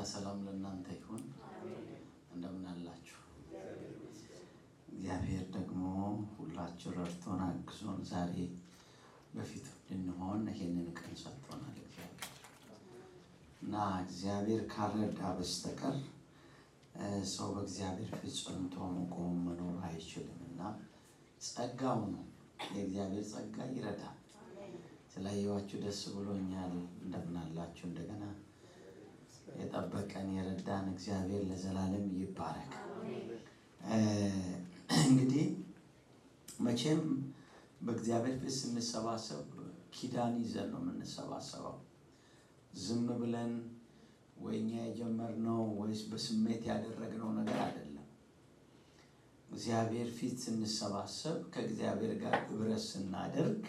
ሰላም ለእናንተ ይሁን። እንደምን አላችሁ? እግዚአብሔር ደግሞ ሁላችሁ ረድቶን አግዞን ዛሬ በፊቱ እንድንሆን ይሄንን ቀን ሰጥቶናል። እግዚአብሔር ካረዳ በስተቀር ሰው በእግዚአብሔር ፊት ጸንቶ መቆም መኖር አይችልምና ጸጋው ነው። የእግዚአብሔር ጸጋ ይረዳል። ስላየዋችሁ ደስ ብሎኛል። እንደምን አላችሁ? እንደገና የጠበቀን የረዳን እግዚአብሔር ለዘላለም ይባረክ። እንግዲህ መቼም በእግዚአብሔር ፊት ስንሰባሰብ ኪዳን ይዘን ነው የምንሰባሰበው። ዝም ብለን ወይኛ የጀመርነው ወይስ በስሜት ያደረግነው ነገር አይደለም። እግዚአብሔር ፊት ስንሰባሰብ ከእግዚአብሔር ጋር ህብረት ስናደርግ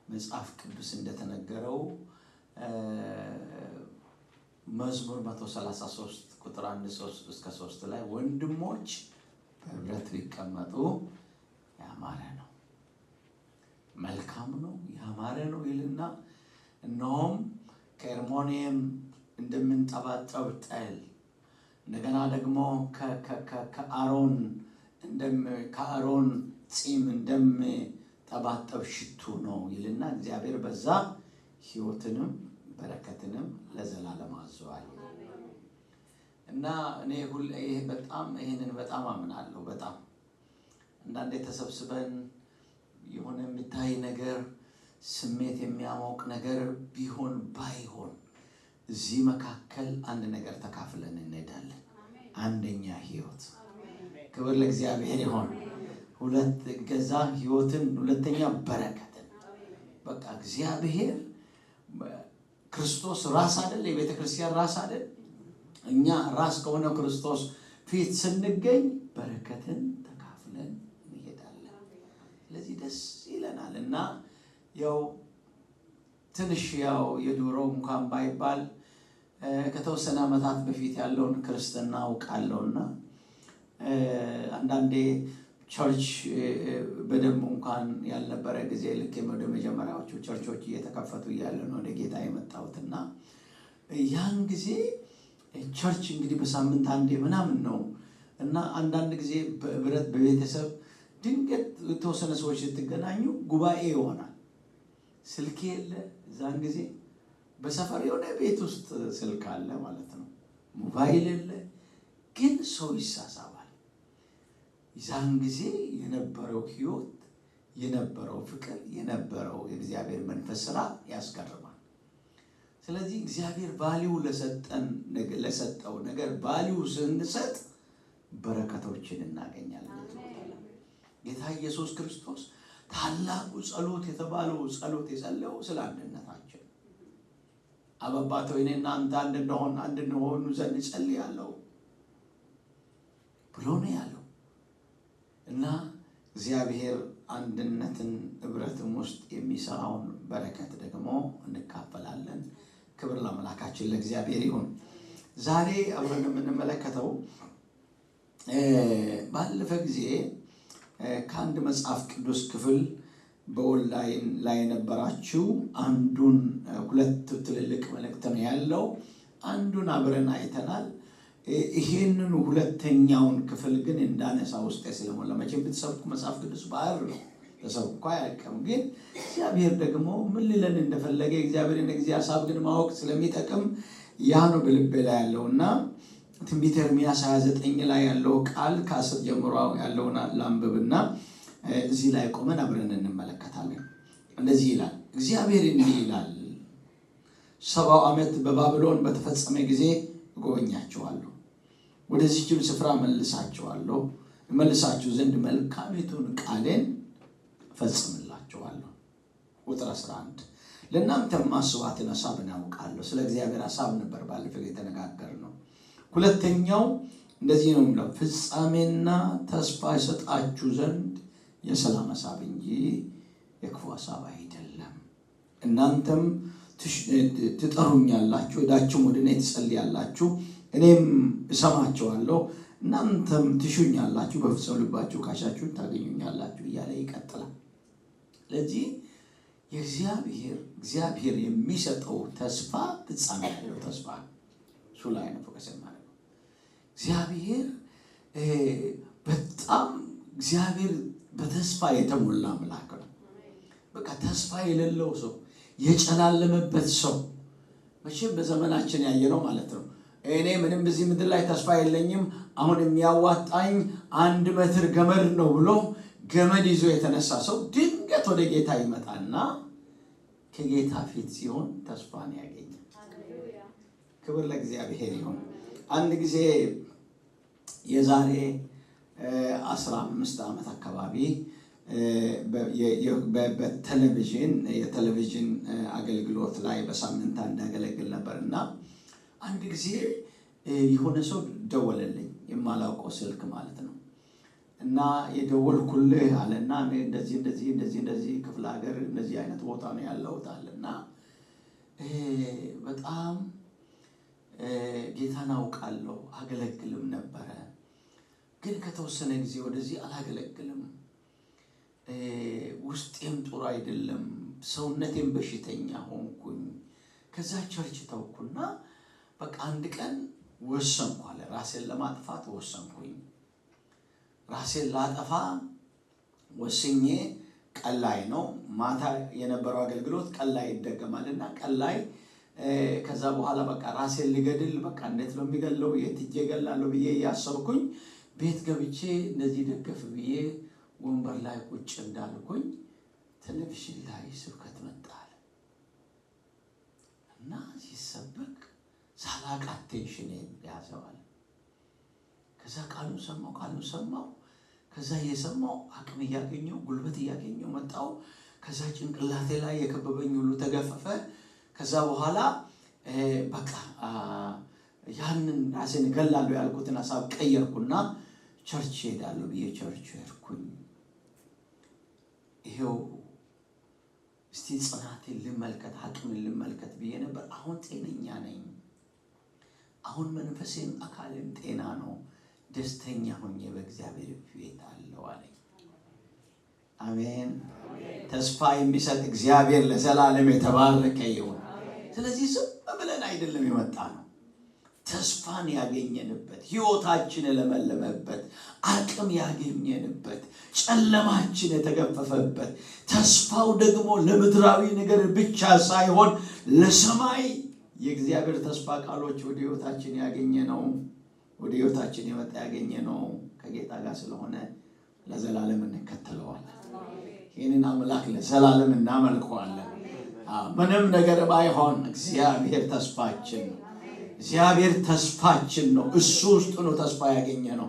መጽሐፍ ቅዱስ እንደተነገረው መዝሙር 133 ቁጥር 1-3 ላይ ወንድሞች በህብረት ቢቀመጡ ያማረ ነው፣ መልካም ነው፣ ያማረ ነው ይልና እነሆም ከአርሞኒየም እንደምንጠባጠብ ጠል እንደገና ደግሞ ከአሮን ጺም እንደምጠባጠብ ሽቱ ነው ይልና እግዚአብሔር በዛ ህይወትንም በረከትንም ለዘላለም አዟል። እና እኔ ይሄንን በጣም አምናለሁ። በጣም አንዳንዴ ተሰብስበን የሆነ የሚታይ ነገር ስሜት የሚያሞቅ ነገር ቢሆን ባይሆን እዚህ መካከል አንድ ነገር ተካፍለን እንሄዳለን። አንደኛ ህይወት። ክብር ለእግዚአብሔር ይሁን። ገዛ ህይወትን፣ ሁለተኛ በረከትን። በቃ እግዚአብሔር ክርስቶስ ራስ አይደል? የቤተ ክርስቲያን ራስ አይደል? እኛ ራስ ከሆነ ክርስቶስ ፊት ስንገኝ በረከትን ተካፍለን እንሄዳለን። ስለዚህ ደስ ይለናል። እና ያው ትንሽ የድሮው እንኳን ባይባል ከተወሰነ ዓመታት በፊት ያለውን ክርስትና አውቃለሁና አንዳንዴ ቸርች በደንብ እንኳን ያልነበረ ጊዜ ልክ ወደ መጀመሪያዎቹ ቸርቾች እየተከፈቱ እያለ ነው ወደ ጌታ የመጣሁትና ያን ጊዜ ቸርች እንግዲህ በሳምንት አንዴ ምናምን ነው እና አንዳንድ ጊዜ በህብረት በቤተሰብ ድንገት የተወሰነ ሰዎች ስትገናኙ ጉባኤ ይሆናል። ስልክ የለ ዛን ጊዜ በሰፈር የሆነ ቤት ውስጥ ስልክ አለ ማለት ነው። ሞባይል የለ፣ ግን ሰው ይሳሳባል። ዛን ጊዜ የነበረው ህይወት፣ የነበረው ፍቅር፣ የነበረው የእግዚአብሔር መንፈስ ስራ ያስገርማል። ስለዚህ እግዚአብሔር ቫልዩ ለሰጠው ነገር ቫልዩ ስንሰጥ በረከቶችን እናገኛለን። ጌታ ኢየሱስ ክርስቶስ ታላቁ ጸሎት የተባለው ጸሎት የጸለየው ስለ አንድነታችን አባቴ ሆይ እኔና አንተ አንድ እንሆን ዘንድ ጸልያለሁ ብሎ ነው ያለው። እና እግዚአብሔር አንድነትን ህብረትም ውስጥ የሚሰራውን በረከት ደግሞ እንካፈላለን። ክብር ለአምላካችን ለእግዚአብሔር ይሁን። ዛሬ አብረን የምንመለከተው ባለፈ ጊዜ ከአንድ መጽሐፍ ቅዱስ ክፍል በኦንላይን ላይ የነበራችሁ አንዱን ሁለት ትልልቅ መልእክት ነው ያለው። አንዱን አብረን አይተናል። ይሄንን ሁለተኛውን ክፍል ግን እንዳነሳ ውስጥ ስለሞላ መቼም ብትሰብኩ መጽሐፍ ቅዱስ ባህር ነው ተሰብኩ አያልቅም። ግን እግዚአብሔር ደግሞ ምን ሊለን እንደፈለገ እግዚአብሔርን እግዚአብሔር ሐሳብ ግን ማወቅ ስለሚጠቅም ያ ነው በልቤ ላይ ያለውና ትንቢተ ኤርምያስ 29 ላይ ያለው ቃል ከ10 ጀምሮ ያለውን ላንብብና እዚህ ላይ ቆመን አብረን እንመለከታለን። እንደዚህ ይላል እግዚአብሔር እንዲህ ይላል፣ 70 ዓመት በባቢሎን በተፈጸመ ጊዜ እጎበኛችኋለሁ፣ ወደዚህም ስፍራ መልሳችሁ ዘንድ መልካሚቱን ቃሌን ፈጽምላችኋለሁ። ቁጥር 11 ለእናንተም ማስዋዕትን ሐሳብን አውቃለሁ። ስለ እግዚአብሔር ሐሳብ ነበር ባለፈው የተነጋገርነው። ሁለተኛው እንደዚህ ነው የሚለው፣ ፍጻሜና ተስፋ ይሰጣችሁ ዘንድ የሰላም ሐሳብ እንጂ የክፉ ሐሳብ አይደለም። እናንተም ትጠሩኛላችሁ፣ ሄዳችሁም ወደ እኔ ትጸልያላችሁ፣ እኔም እሰማችኋለሁ። እናንተም ትሹኛላችሁ፣ በፍጹም ልባችሁ ካሻችሁ ታገኙኛላችሁ እያለ ይቀጥላል። ስለዚህ እግዚአብሔር የሚሰጠው ተስፋ ፍጻሜ ያለው ተስፋ እሱ ላይ ነው ፎከስ የማደርገው። እግዚአብሔር በጣም እግዚአብሔር በተስፋ የተሞላ አምላክ ነው። በቃ ተስፋ የሌለው ሰው የጨላለመበት ሰው መቼም በዘመናችን ያየነው ማለት ነው። እኔ ምንም በዚህ ምድር ላይ ተስፋ የለኝም አሁን የሚያዋጣኝ 1 ሜትር ገመድ ነው ብሎ ገመድ ይዞ የተነሳ ሰው ድንገት ወደ ጌታ ይመጣና ከጌታ ፊት ሲሆን ተስፋን ያገኛል። ክብር ለእግዚአብሔር ይሁን። አንድ ጊዜ የዛሬ 15 ዓመት አካባቢ የቴሌቪዥን አገልግሎት ላይ በሳምንት አንድ አገለግል ነበርና አንድ ጊዜ የሆነ ሰው ደወለልኝ፣ የማላውቀው ስልክ ማለት ነው። እና የደወልኩልህ አለና እንደዚህ ክፍለ ሀገር እንደዚህ አይነት ቦታ ነው ያለሁት አለና በጣም ጌታን አውቃለሁ አገለግልም ነበረ፣ ግን ከተወሰነ ጊዜ ወደዚህ አላገለግልም፣ ውስጤም ጥሩ አይደለም፣ ሰውነቴም በሽተኛ ሆንኩኝ። ከዛ ቸርች ተውኩና በቃ አንድ ቀን ወሰንኩ አለ። ራሴን ለማጥፋት ወሰንኩኝ። ራሴን ላጠፋ ወስኜ ቀን ላይ ነው ማታ የነበረው አገልግሎት ቀን ላይ ይደገማልና ቀን ላይ ከዛ በኋላ በቃ ራሴን ልገድል በቃ እንዴት ነው የሚገለው የትጄ ገላለሁ ብዬ ያሰብኩኝ ቤት ገብቼ እንደዚህ ደገፍ ብዬ ወንበር ላይ ቁጭ እንዳልኩኝ ቴሌቪዥን ላይ ስብከት መጣ እና ሲሰበክ ሳላቅ አቴንሽን ያዘዋል። ከዛ ቃሉን ሰማው ከዛ እየሰማው አቅም እያገኘው ጉልበት እያገኘው መጣው። ከዛ ጭንቅላቴ ላይ የከበበኝ ሁሉ ተገፈፈ። ከዛ በኋላ በቃ ያንን ራሴን ገላለሁ ያልኩትን ሐሳብ ቀየርኩና ቸርች ሄዳለሁ ብዬ ቸርች ሄድኩኝ። ይሄው እስቲ ጽናቴን ልመልከት አቅምን ልመልከት ብዬ ነበር። አሁን ጤነኛ ነኝ። አሁን መንፈሴም አካልም ጤና ነው። ደስተኛ ሆኜ በእግዚአብሔር ፊት አለው አለኝ። አሜን። ተስፋ የሚሰጥ እግዚአብሔር ለዘላለም የተባረከ ይሁን። ስለዚህ ዝም ብለን አይደለም የመጣ ነው። ተስፋን ያገኘንበት፣ ህይወታችን የለመለመበት፣ አቅም ያገኘንበት፣ ጨለማችን የተገፈፈበት፣ ተስፋው ደግሞ ለምድራዊ ነገር ብቻ ሳይሆን ለሰማይ የእግዚአብሔር ተስፋ ቃሎች ወደ ህይወታችን ያገኘነው ወደ ህይወታችን የመጣ ያገኘነው ከጌታ ጋር ስለሆነ ለዘላለም እንከተለዋለን። ይህንን አምላክ ለዘላለም እናመልከዋለን። ምንም ነገር ባይሆን እግዚአብሔር ተስፋችን ነው። እግዚአብሔር ተስፋችን ነው። እሱ ውስጥ ነው ተስፋ ያገኘነው።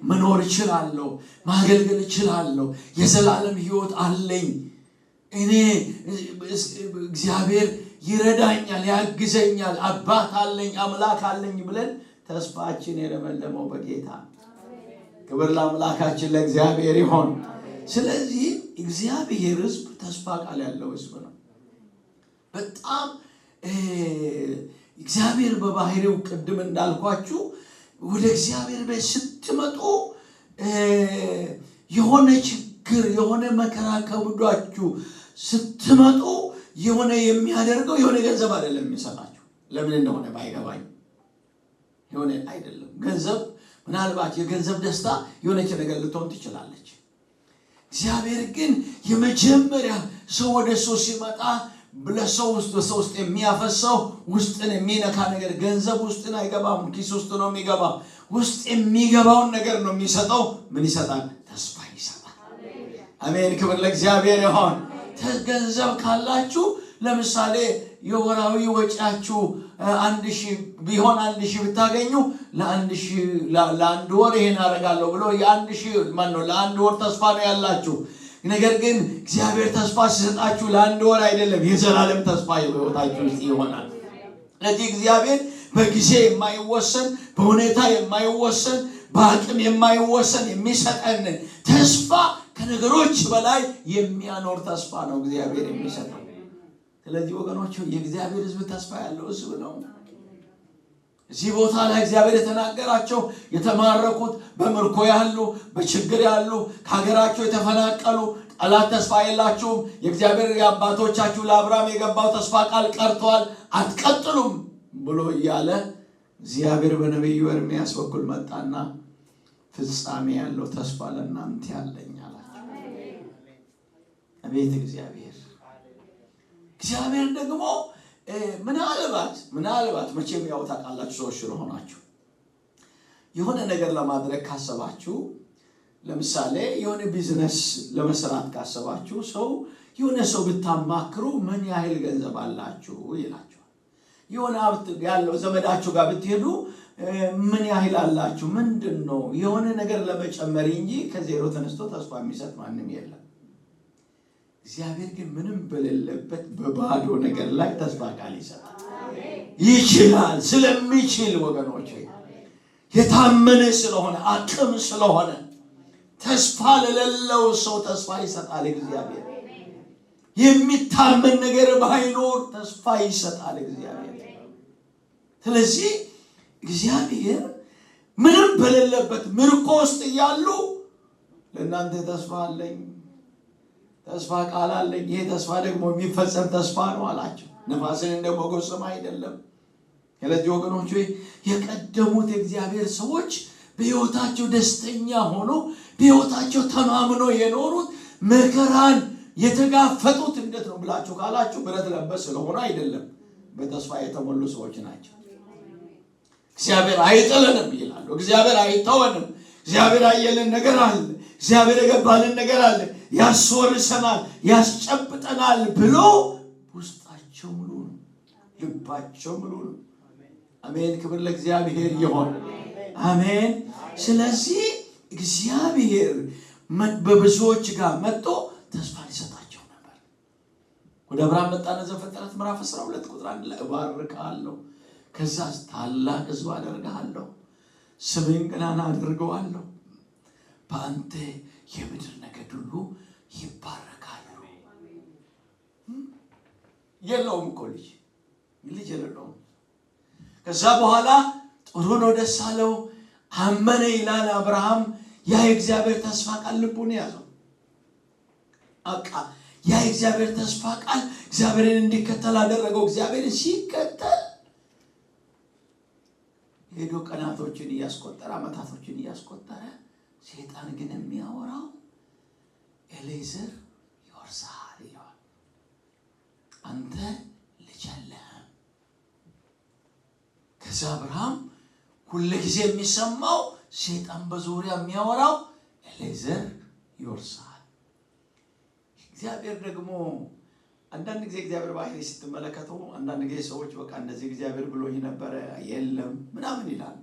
መኖር እችላለሁ፣ ማገልገል እችላለሁ፣ የዘላለም ህይወት አለኝ፣ እኔ እግዚአብሔር ይረዳኛል፣ ያግዘኛል፣ አባት አለኝ፣ አምላክ አለኝ ብለን ተስፋችን የለመለመው በጌታ። ክብር ለአምላካችን ለእግዚአብሔር ይሁን። ስለዚህ እግዚአብሔር ሕዝብ ተስፋ ቃል ያለው ሕዝብ ነው። በጣም እግዚአብሔር በባህሪው ቅድም እንዳልኳችሁ ወደ እግዚአብሔር ቤት ስትመጡ የሆነ ችግር የሆነ መከራ ከብዷችሁ ስትመጡ የሆነ የሚያደርገው የሆነ ገንዘብ አይደለም የሚሰጣችሁ። ለምን እንደሆነ ባይገባኝ የሆነ አይደለም ገንዘብ። ምናልባት የገንዘብ ደስታ የሆነች ነገር ልትሆን ትችላለች። እግዚአብሔር ግን የመጀመሪያ ሰው ወደ ሰው ሲመጣ ለሰው ውስጥ የሚያፈሰው ውስጥን የሚነካ ነገር ገንዘብ ውስጥን አይገባም፣ ኪስ ውስጥ ነው የሚገባ። ውስጥ የሚገባውን ነገር ነው የሚሰጠው። ምን ይሰጣል? ተስፋ ይሰጣል። አሜን። ክብር ለእግዚአብሔር ይሁን። ገንዘብ ካላችሁ ለምሳሌ የወራዊ ወጪያችሁ 1000 ቢሆን 1000 ብታገኙ ለአንድ ወር ይሄን አደርጋለሁ ብሎ ለአንድ ወር ተስፋ ነው ያላችሁ። ነገር ግን እግዚአብሔር ተስፋ ሲሰጣችሁ ለአንድ ወር አይደለም፣ የዘላለም ተስፋ በሕይወታችሁ ውስጥ ይሆናል። ስለዚህ እግዚአብሔር በጊዜ የማይወሰን በሁኔታ የማይወሰን በአቅም የማይወሰን የሚሰጠን ተስፋ ከነገሮች በላይ የሚያኖር ተስፋ ነው እግዚአብሔር የሚሰጠው። ስለዚህ ወገኖች የእግዚአብሔር ሕዝብ ተስፋ ያለው ሕዝብ ነው። እዚህ ቦታ ላይ እግዚአብሔር የተናገራቸው የተማረኩት፣ በምርኮ ያሉ፣ በችግር ያሉ፣ ከሀገራቸው የተፈናቀሉ ጠላት ተስፋ የላችሁም፣ የእግዚአብሔር የአባቶቻችሁ ለአብርሃም የገባው ተስፋ ቃል ቀርቷል፣ አትቀጥሉም ብሎ እያለ እግዚአብሔር በነቢዩ ኤርምያስ በኩል መጣና ፍጻሜ ያለው ተስፋ ለእናንተ ያለኝ አላቸው። አቤት እግዚአብሔር ደግሞ ምናልባት መቼም ያው ታውቃላችሁ ሰዎች ስለሆናችሁ የሆነ ነገር ለማድረግ ካሰባችሁ ለምሳሌ የሆነ ቢዝነስ ለመስራት ካሰባችሁ የሆነ ሰው ብታማክሩ ምን ያህል ገንዘብ አላችሁ ይላችኋል። የሆነ ሀብት ያለው ዘመዳችሁ ጋር ብትሄዱ ምን ያህል አላችሁ ምንድነው የሆነ ነገር ለመጨመር እንጂ ከዜሮ ተነስቶ ተስፋ የሚሰጥ ማንም የለም። እግዚአብሔር ግን ምንም በሌለበት በባዶ ነገር ላይ ተስፋ ቃል ይሰጣል። ይችላል ስለሚችል ወገኖቼ የታመነ ስለሆነ አቅም ስለሆነ ተስፋ ለሌለው ሰው ተስፋ ይሰጣል እግዚአብሔር። የሚታመን ነገር ባይኖር ተስፋ ይሰጣል እግዚአብሔር። ስለዚህ እግዚአብሔር ምንም በሌለበት ምርኮ ውስጥ ያሉ ለእናንተ ተስፋ አለኝ ተስፋ ቃል አለኝ ይሄ ተስፋ ደግሞ የሚፈጸም ተስፋ ነው አላቸው። ነፋስን እንደመጎሰም አይደለም። ስለዚህ ወገኖች የቀደሙት እግዚአብሔር ሰዎች በሕይወታቸው ደስተኛ ሆኖ በሕይወታቸው ተማምኖ የኖሩት መከራን የተጋፈጡት እንዴት ነው ብላችሁ ካላችሁ ብረት ለበስ ስለሆነ አይደለም፣ በተስፋ የተሞሉ ሰዎች ናቸው። እግዚአብሔር አይጥለንም ይላሉ። እግዚአብሔር አይተወንም። እግዚአብሔር ያየልን ነገር አለ። እግዚአብሔር የገባልን ነገር አለ። ያስወርሰናል፣ ያስጨብጠናል ብሎ ውስጣቸው ሙሉ ነው፣ ልባቸው ሙሉ ነው። አሜን። ክብር ለእግዚአብሔር ይሁን። አሜን። ስለዚህ እግዚአብሔር በብዙዎች ጋር መጥቶ ተስፋ ሊሰጣቸው ነበር። ወደ አብርሃም መጣና ዘፍጥረት ምዕራፍ 12 ቁጥር 1 ላይ እባርክሃለሁ ከዛ ታላቅ ሕዝብ አደርግሃለሁ ስምህን ገናና አደርገዋለሁ በአንተ የምድር ነገድ ሁሉ ይባረካሉ። የለውም እኮ ልጅ የለውም። ከዛ በኋላ ጥሩ ነው ደስ አለው አመነ ይላል አብርሃም። ያ የእግዚአብሔር ተስፋ ቃል ልቡን ያዘው። ያ የእግዚአብሔር ተስፋ ቃል እግዚአብሔርን እንዲከተል አደረገው። እግዚአብሔርን ሲከተል ሄዶ ቀናቶችን እያስቆጠረ አመታቶችን እያስቆጠረ ሰይጣን ግን የሚያወራው ኤሌዘር ይወርሳል ይላል። አንተ ልጅ የለህም። ከዛ አብርሃም ሁሉ ጊዜ የሚሰማው ሰይጣን በዙሪያ የሚያወራው ኤሌዘር ይወርሳል። እግዚአብሔር ደግሞ አንዳንድ ጊዜ እግዚአብሔር ባህሪ ስትመለከቱ አንዳንድ ጊዜ ሰዎች በቃ እንደዚህ እግዚአብሔር ብሎኝ ነበር የለም ምናምን ይላሉ።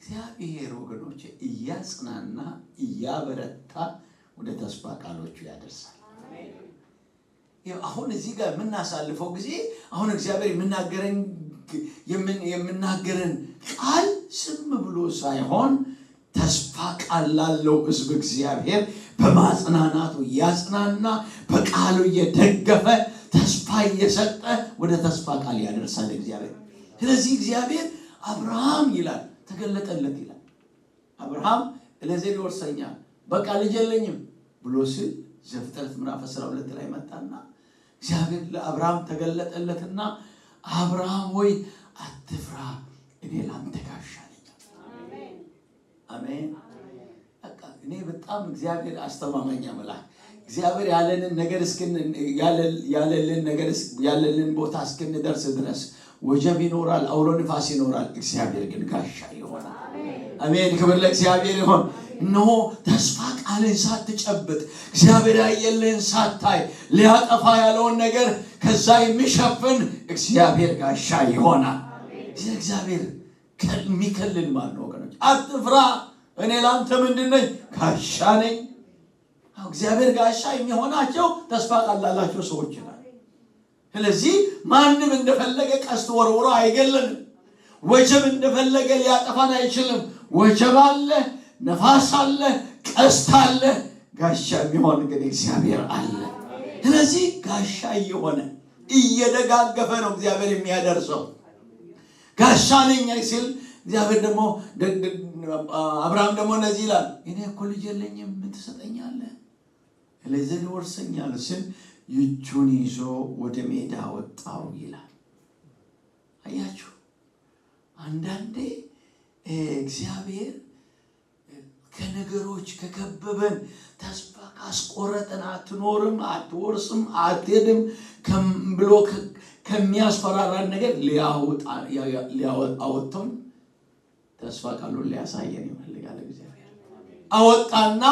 እግዚአብሔር ወገኖች እያጽናና እያበረታ ወደ ተስፋ ቃሎቹ ያደርሳል። አሁን እዚህ ጋር የምናሳልፈው ጊዜ አሁን እግዚአብሔር የምናገረን ቃል ዝም ብሎ ሳይሆን ተስፋ ቃል ላለው ሕዝብ እግዚአብሔር በማጽናናቱ ያጽናና በቃሉ እየደገፈ ተስፋ እየሰጠ ወደ ተስፋ ቃል ያደርሳል እግዚአብሔር። ስለዚህ እግዚአብሔር አብርሃም ይላል ተገለጠለት ይላል። አብርሃም ኤሌዘር ይወርሰኛል በቃ ልጅ የለኝም ብሎ ሲል ዘፍጥረት ምዕራፍ 12 ላይ መጣና እግዚአብሔር ለአብርሃም ተገለጠለትና አብርሃም ሆይ አትፍራ እኔ ላንተ ጋሻ ነኝ። አሜን። እኔ በጣም እግዚአብሔር አስተማማኝ አምላክ እግዚአብሔር ያለንን ነገር ያለልን ቦታ እስክንደርስ ድረስ ወጀብ ይኖራል፣ አውሎ ንፋስ ይኖራል፣ እግዚአብሔር ግን ጋሻ ይሆናል። አሜን። ክብር ለእግዚአብሔር ይሁን። እነሆ ተስፋ ቃልን ሳትጨብጥ እግዚአብሔር ያየልህን ሳታይ ሊያጠፋ ያለውን ነገር ከዛ የሚሸፍን እግዚአብሔር ጋሻ ይሆናል። እግዚአብሔር የሚከልል ማን ነው ወገኖች? አትፍራ እኔ ላንተ ምንድነኝ? ጋሻ ነኝ። እግዚአብሔር ጋሻ የሚሆናቸው ተስፋ ቃል ላላቸው ሰዎች ናቸው። ስለዚህ ማንም እንደፈለገ ቀስት ወርውሮ አይገለንም። ወጀብ እንደፈለገ ሊያጠፋን አይችልም። ወጀብ አለ፣ ነፋስ አለ፣ ቀስት አለ፣ ጋሻ የሚሆን ግን እግዚአብሔር አለ። ስለዚህ ጋሻ እየሆነ እየደጋገፈ ነው እግዚአብሔር የሚያደርሰው። ጋሻ ነኝ ሲል እግዚአብሔር ደግሞ አብርሃም ደግሞ እንደዚህ ይላል እኔ እኮ ልጅ የለኝም ምን ትሰጠኛለህ? ኤሌዘር ይወርሰኛል ሲል እጁን ይዞ ወደ ሜዳ ወጣው ይላል። አያችሁ አንዳንዴ እግዚአብሔር ከነገሮች ከከበበን ተስፋ ካስቆረጠን አትኖርም አትወርስም አትሄድም ብሎ ከሚያስፈራራን ነገር ሊያወጣን ተስፋ ቃሉን ሊያሳየን ይፈልጋል እግዚአብሔር። አወጣና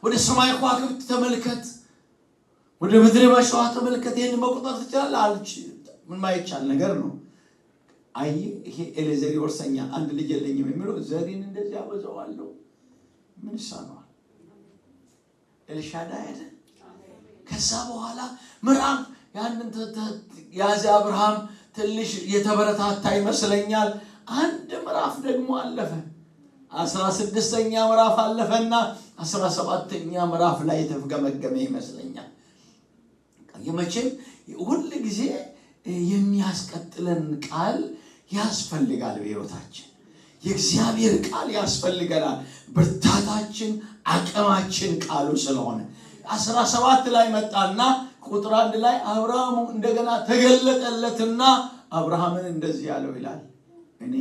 ወደ ሰማይ ከዋክብት ተመልከት፣ ወደ ምድር ማሻዋ ተመልከት። ይሄን መቆጣጠር ትችላለህ? ምን ማይቻል ነገር ነው። አይ ይሄ ኤሌዘር ይወርሰኛል አንድ ልጅ የለኝም የሚለው ዘሪን እንደዚህ አበዛዋለሁ ምን ይሳነዋል? ኤልሻዳይ አይደል? ከዛ በኋላ ምዕራፍ ያንን ያዘ አብርሃም ትንሽ የተበረታታ ይመስለኛል። አንድ ምዕራፍ ደግሞ አለፈ። 16ኛ ምዕራፍ አለፈና 17ኛ ምዕራፍ ላይ ተፍገመገመ ይመስለኛል። የመቼም ሁሉ ጊዜ የሚያስቀጥለን ቃል ያስፈልጋል። በሕይወታችን የእግዚአብሔር ቃል ያስፈልገናል። ብርታታችን አቅማችን ቃሉ ስለሆነ 17 ላይ መጣና ቁጥር 1 ላይ አብርሃም እንደገና ተገለጠለትና አብርሃምን እንደዚህ ያለው ይላል፣ እኔ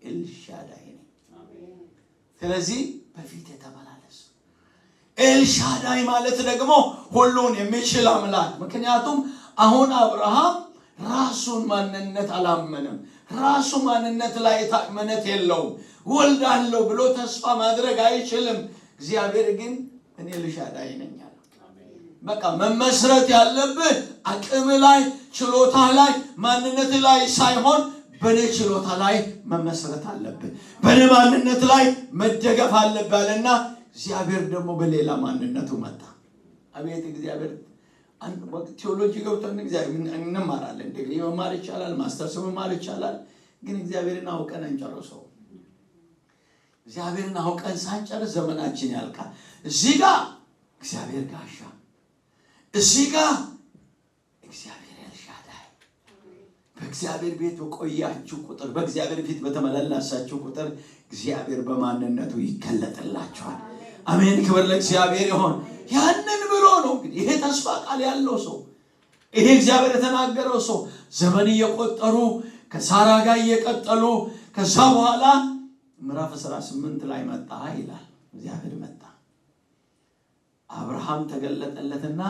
ኤልሻዳይ ነኝ። ስለዚህ በፊት የተመላለስ ኤልሻዳይ ማለት ደግሞ ሁሉን የሚችል አምላክ። ምክንያቱም አሁን አብርሃም ራሱን ማንነት አላመነም። ራሱ ማንነት ላይ እምነት የለውም። ወልዳለሁ ብሎ ተስፋ ማድረግ አይችልም። እግዚአብሔር ግን እኔ ኤልሻዳይ ነኝ አለ። በቃ መመስረት ያለብህ አቅም ላይ ችሎታ ላይ ማንነት ላይ ሳይሆን በኔ ችሎታ ላይ መመስረት አለብህ። በኔ ማንነት ላይ መደገፍ አለብህና እግዚአብሔር ደግሞ በሌላ ማንነቱ መጣ። አቤት እግዚአብሔር! አንድ ወቅት ቴዎሎጂ ገብተን እግዚአብሔር እንማራለን። ዲግሪ መማር ይቻላል፣ ማስተርስ መማር ይቻላል። ግን እግዚአብሔርን አውቀን እንጨርሰው። እግዚአብሔርን አውቀን ሳንጨርስ ዘመናችን ያልቃል። እዚህ ጋር እግዚአብሔር ጋሻ፣ እዚህ ጋር እግዚአብሔር ኤልሻዳይ። በእግዚአብሔር ቤት በቆያችሁ ቁጥር፣ በእግዚአብሔር ፊት በተመላለሳችሁ ቁጥር እግዚአብሔር በማንነቱ ይገለጥላችኋል። አሜን። ክብር ለእግዚአብሔር ይሁን። ያንን ብሎ ነው እንግዲህ ይሄ ተስፋ ቃል ያለው ሰው፣ ይሄ እግዚአብሔር የተናገረው ሰው ዘመን እየቆጠሩ ከሳራ ጋር እየቀጠሉ ከዛ በኋላ ምዕራፍ 18 ላይ መጣ ይላል። እግዚአብሔር መጣ፣ አብርሃም ተገለጠለትና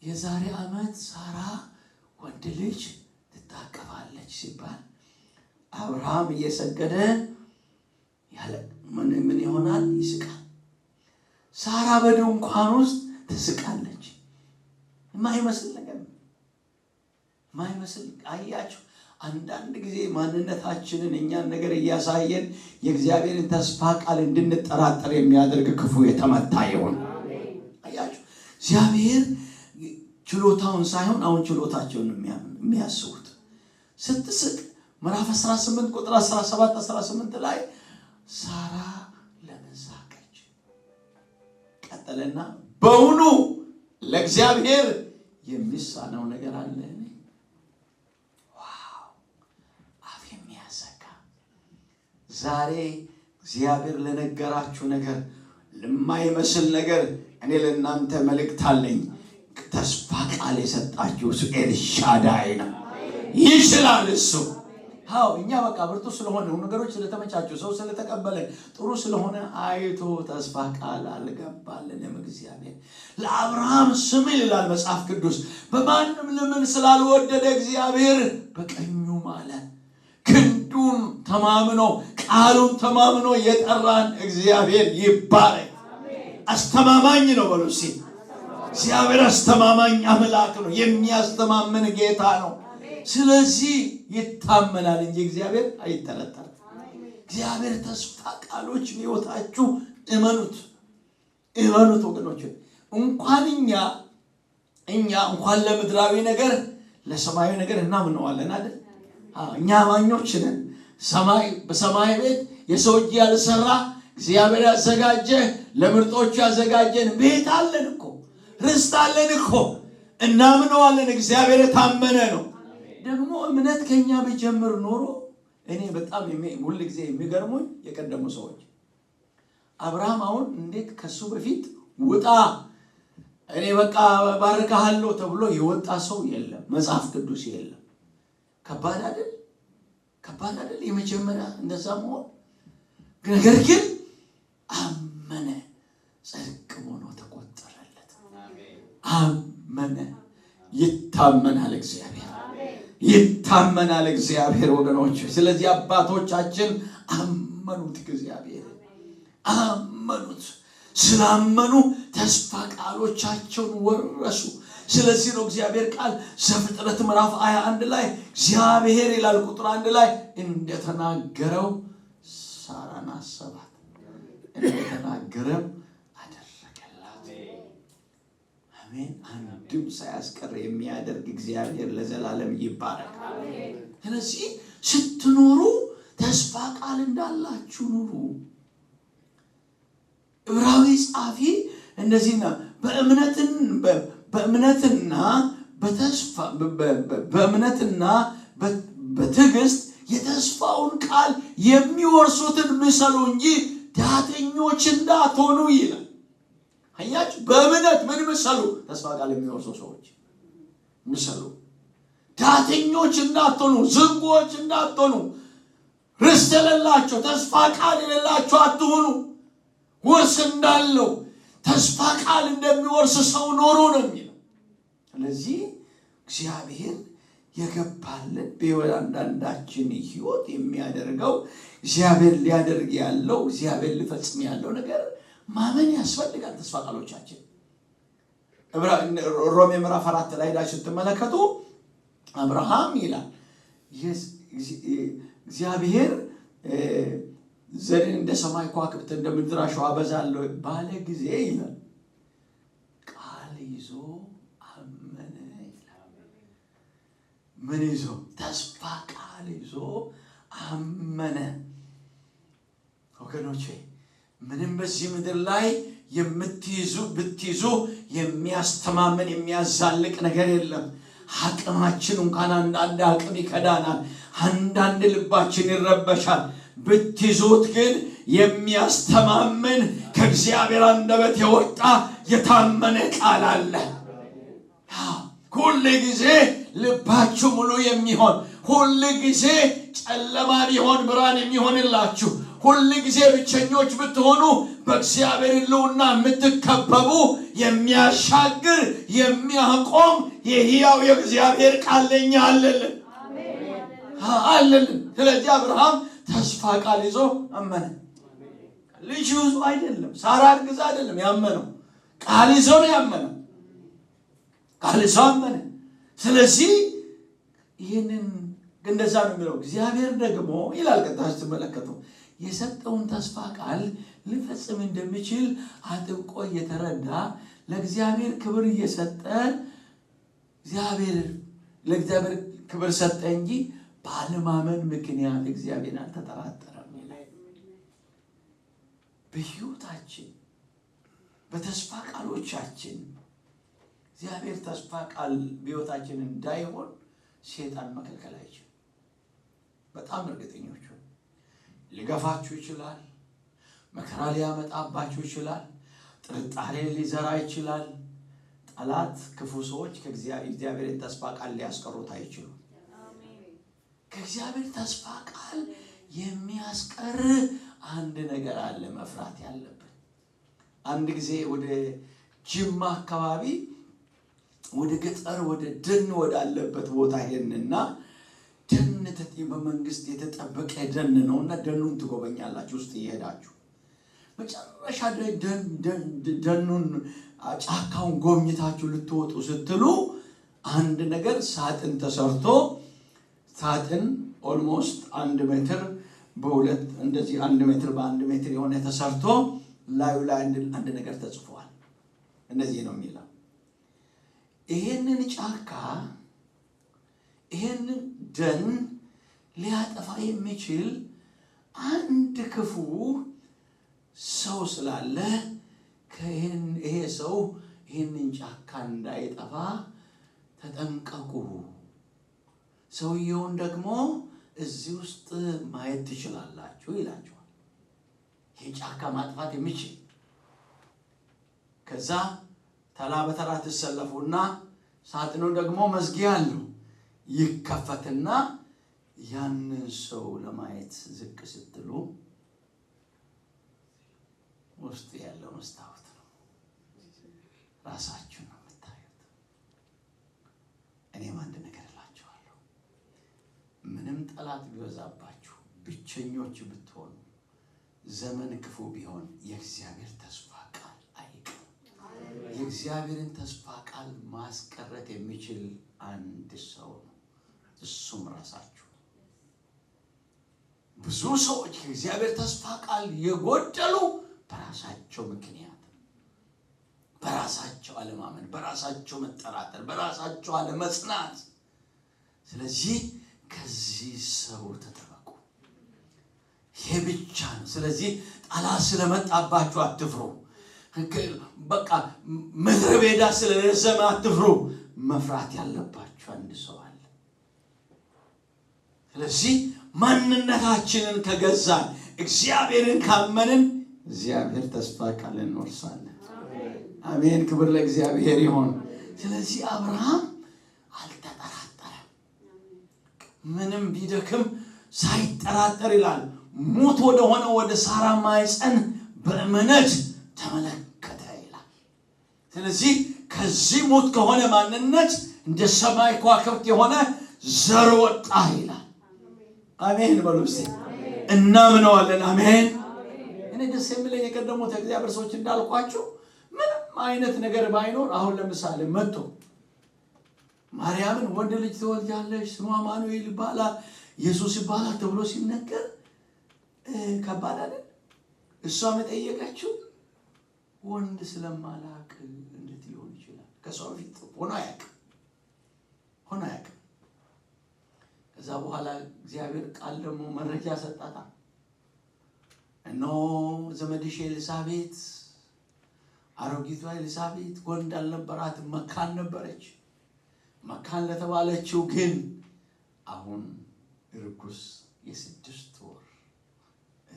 የዛሬ ዓመት ሳራ ወንድ ልጅ ትታቀፋለች ሲባል አብርሃም እየሰገደ ያለ ምን ይሆናል? ይስቃል። ሳራ በድንኳን ውስጥ ትስቃለች። የማይመስል ነገር የማይመስል አያችሁ። አንዳንድ ጊዜ ማንነታችንን እኛን ነገር እያሳየን የእግዚአብሔርን ተስፋ ቃል እንድንጠራጠር የሚያደርግ ክፉ የተመታ ይሁን። አያችሁ፣ እግዚአብሔር ችሎታውን ሳይሆን አሁን ችሎታቸውን የሚያስቡት። ስትስቅ ምዕራፍ 18 ቁጥር 17 18 ላይ ሳራ ለምን ሳቀች? ቀጠለና በውኑ ለእግዚአብሔር የሚሳነው ነገር አለ? ዋው! አፍ የሚያሰጋ ዛሬ እግዚአብሔር ለነገራችሁ ነገር ለማይመስል ነገር እኔ ለእናንተ መልእክት አለኝ። ተስፋ ቃል የሰጣችሁ እሱ ኤልሻዳይ ነው። ይችላል እሱ። አዎ እኛ በቃ ብርቱ ስለሆነ ነገሮች ስለተመቻቸው ሰው ስለተቀበለ ጥሩ ስለሆነ አይቶ ተስፋ ቃል አልገባልንም። እግዚአብሔር ለአብርሃም ስም ይላል መጽሐፍ ቅዱስ በማንም ለምን ስላልወደደ እግዚአብሔር በቀኙ ማለ። ክንዱን ተማምኖ ቃሉን ተማምኖ የጠራን እግዚአብሔር ይባረክ። አስተማማኝ ነው በሉሲ። እግዚአብሔር አስተማማኝ አምላክ ነው። የሚያስተማምን ጌታ ነው። ስለዚህ ይታመናል እንጂ እግዚአብሔር አይጠረጠርም። እግዚአብሔር ተስፋ ቃሎች ሕይወታችሁ እመኑት ወገኖች። እንኳን እኛ እንኳን ለምድራዊ ነገር ለሰማያዊ ነገር እናምነዋለን አይደል? እኛ አማኞች ነን። በሰማይ ቤት የሰው እጅ ያልሰራ እግዚአብሔር ያዘጋጀ ለምርጦቹ ያዘጋጀን ቤት አለን እኮ፣ ርስት አለን እኮ። እናምነዋለን። እግዚአብሔር የታመነ ነው። ደግሞ እምነት ከኛ ቢጀምር ኖሮ እኔ በጣም ሁሉ ጊዜ የሚገርሙኝ የቀደሙ ሰዎች አብርሃም አሁን እንዴት ከሱ በፊት ውጣ እኔ በቃ ባርካለሁ ተብሎ የወጣ ሰው የለም። መጽሐፍ ቅዱስ የለም። ከባድ አይደል? ከባድ አይደል? የመጀመሪያ እንደዛ መሆን። ነገር ግን አመነ፣ ጽድቅ ሆኖ ተቆጠረለት። አመነ። ይታመናል እግዚአብሔር፣ ይታመናል እግዚአብሔር ወገኖች። ስለዚህ አባቶቻችን አመኑት፣ እግዚአብሔር አመኑት። ስላመኑ ተስፋ ቃሎቻቸውን ወረሱ። ስለዚህ ነው እግዚአብሔር ቃል ዘፍጥረት ምዕራፍ 21 ላይ እግዚአብሔር ይላል ቁጥር 1 ላይ እንደተናገረው ሳራን አሰባት፣ እንደተናገረው አደረገላት። አሜን። አንድም ሳያስቀር የሚያደርግ እግዚአብሔር ለዘላለም ይባረክ። ስለዚህ ስትኖሩ ተስፋ ቃል እንዳላችሁ ኑሩ። ዕብራዊ ጻፊ እንደዚህና በእምነትና በትዕግስት የተስፋውን ቃል የሚወርሱትን ምሰሉ እንጂ ዳተኞች እንዳትሆኑ ይላል። አያችሁ፣ በእምነት ምን ምሰሉ? ተስፋ ቃል የሚወርሱ ሰዎች ምሰሉ። ዳተኞች እንዳትሆኑ፣ ዝንጎች እንዳትሆኑ፣ ርስት የሌላቸው ተስፋ ቃል የሌላቸው አትሆኑ። ውርስ እንዳለው ተስፋ ቃል እንደሚወርስ ሰው ኖሮ ነው የሚለው። ስለዚህ እግዚአብሔር የገባልን በእያንዳንዳችን ሕይወት የሚያደርገው እግዚአብሔር ሊያደርግ ያለው እግዚአብሔር ሊፈጽም ያለው ነገር ማመን ያስፈልጋል። ተስፋ ቃሎቻችን ሮሜ ምዕራፍ 4 ላይ ስትመለከቱ አብርሃም ይላል እግዚአብሔር ዘርን እንደ ሰማይ ከዋክብት እንደ ምድር አሸዋ አበዛለሁ ባለ ጊዜ ይላል ቃል ይዞ አመነ ይላል። ምን ይዞ? ተስፋ ቃል ይዞ አመነ። ወገኖቼ ምንም በዚህ ምድር ላይ ብትይዙ የሚያስተማመን የሚያዛልቅ ነገር የለም። አቅማችን እንኳን አንዳንድ አቅም ይከዳናል፣ አንዳንድ ልባችን ይረበሻል። ብትይዙት ግን የሚያስተማምን ከእግዚአብሔር አንደበት የወጣ የታመነ ቃል አለ። ሁል ጊዜ ልባችሁ ሙሉ የሚሆን፣ ሁል ጊዜ ጨለማ ቢሆን ብርሃን የሚሆንላችሁ፣ ሁል ጊዜ ብቸኞች ብትሆኑ በእግዚአብሔር ሕልውና የምትከበቡ የሚያሻግር የሚያቆም የሕያው የእግዚአብሔር ቃል ለኛ አለልን። ስለዚህ አብርሃም ተስፋ ቃል ይዞ አመነ። ልጅ ይዞ አይደለም፣ ሳራ አርግዛ አይደለም ያመነው፣ ቃል ይዞ ነው ያመነው። ቃል ይዞ አመነ። ስለዚህ ይህንን እንደዛ ነው የሚለው። እግዚአብሔር ደግሞ ይላል ቀጥታ ስትመለከቱ የሰጠውን ተስፋ ቃል ሊፈጽም እንደሚችል አጥብቆ እየተረዳ ለእግዚአብሔር ክብር እየሰጠ ለእግዚአብሔር ክብር ሰጠ እንጂ ባለማመን ምክንያት እግዚአብሔር አልተጠራጠረም ይላል። በሕይወታችን በተስፋ ቃሎቻችን እግዚአብሔር ተስፋ ቃል በሕይወታችን እንዳይሆን ሰይጣን መከልከል አይችልም። በጣም እርግጠኞች ሊገፋችሁ ይችላል፣ መከራ ሊያመጣባችሁ ይችላል፣ ጥርጣሬ ሊዘራ ይችላል። ጠላት፣ ክፉ ሰዎች ከእግዚአብሔር ተስፋ ቃል ሊያስቀሩት አይችሉም። ከእግዚአብሔር ተስፋ ቃል የሚያስቀር አንድ ነገር አለ መፍራት ያለብን። አንድ ጊዜ ወደ ጅማ አካባቢ ወደ ገጠር ወደ ደን ወዳለበት ቦታ ሄድንና ደን በመንግስት የተጠበቀ ደን ነውና ደኑን ትጎበኛላችሁ ውስጥ እየሄዳችሁ። መጨረሻ ደኑን ጫካውን ጎብኝታችሁ ልትወጡ ስትሉ አንድ ነገር ሳጥን ተሰርቶ ሳጥን ኦልሞስት 1 ሜትር በ2 እንደዚህ 1 ሜትር በ1 ሜትር የሆነ ተሰርቶ ላዩ ላይ አንድ ነገር ተጽፏል። እንደዚህ ነው የሚለው ይሄንን ጫካ ይሄንን ደን ሊያጠፋ የሚችል አንድ ክፉ ሰው ስላለ ይሄ ሰው ይሄንን ጫካ እንዳይጠፋ ተጠንቀቁ። ሰውየውን ደግሞ እዚህ ውስጥ ማየት ትችላላችሁ ይላችኋል። ይሄ ጫካ ማጥፋት የሚችል ከዛ ተራ በተራ ትሰለፉና ሳጥኑ ደግሞ መዝጊያ አለው። ይከፈትና ያንን ሰው ለማየት ዝቅ ስትሉ ውስጥ ያለው መስታወት ነው፣ ራሳችሁን ነው የምታዩት። እኔም አንድ ነገር እላችኋለሁ፣ ምንም ጠላት ቢበዛባችሁ፣ ብቸኞች ብትሆኑ፣ ዘመን ክፉ ቢሆን የእግዚአብሔር ተስፋ ቃል አይቀርም። የእግዚአብሔርን ተስፋ ቃል ማስቀረት የሚችል አንድ ሰው ነው፣ እሱም ራሳችሁ። ብዙ ሰዎች የእግዚአብሔር ተስፋ ቃል የጎደሉ በራሳቸው ምክንያት፣ በራሳቸው አለማመን፣ በራሳቸው መጠራጠር፣ በራሳቸው አለመጽናት። ስለዚህ ከዚህ ሰው ተጠበቁ። ይሄ ብቻ ነው። ስለዚህ ጠላት ስለመጣባችሁ አትፍሩ። በቃ ምድረ በዳ ስለረዘመ አትፍሩ። መፍራት ያለባችሁ አንድ ሰው አለ። ስለዚህ ማንነታችንን ከገዛን፣ እግዚአብሔርን ካመንን፣ እግዚአብሔር ተስፋ ቃል እንወርሳለን። አሜን። ክብር ለእግዚአብሔር ይሁን። ስለዚህ አብርሃም አልተጠራጠረም። ምንም ቢደክም ሳይጠራጠር ይላል ሙት ወደ ሆነ ወደ ሳራ ማኅፀን በእምነት ተመለከተ ይላል። ስለዚህ ከዚህ ሙት ከሆነ ማንነት እንደ ሰማይ ከዋክብት የሆነ ዘር ወጣ ይላል። አሜን በሉ እስቲ። እናምነዋለን። አሜን። እኔ ደስ የሚለኝ የቀደሙት እግዚአብሔር ሰዎች እንዳልኳቸው ምንም አይነት ነገር ባይኖር፣ አሁን ለምሳሌ መጥቶ ማርያምን ወንድ ልጅ ትወልጃለሽ፣ ስሙ አማኑኤል ይባላል፣ ኢየሱስ ይባላል ተብሎ ሲነገር ከባድ አይደል? እሷ መጠየቀችው ወንድ ስለማላቅ እንዴት ሊሆን ይችላል? ከሰው ፊት ሆኖ አያውቅም። ከዛ በኋላ እግዚአብሔር ቃል ደግሞ መረጃ ሰጣታ። እነሆ ዘመድሽ ኤልሳቤጥ፣ አሮጊቷ ኤልሳቤጥ ወንድ አልነበራት፣ መካን ነበረች። መካን ለተባለችው ግን አሁን ርኩስ የ6 ወር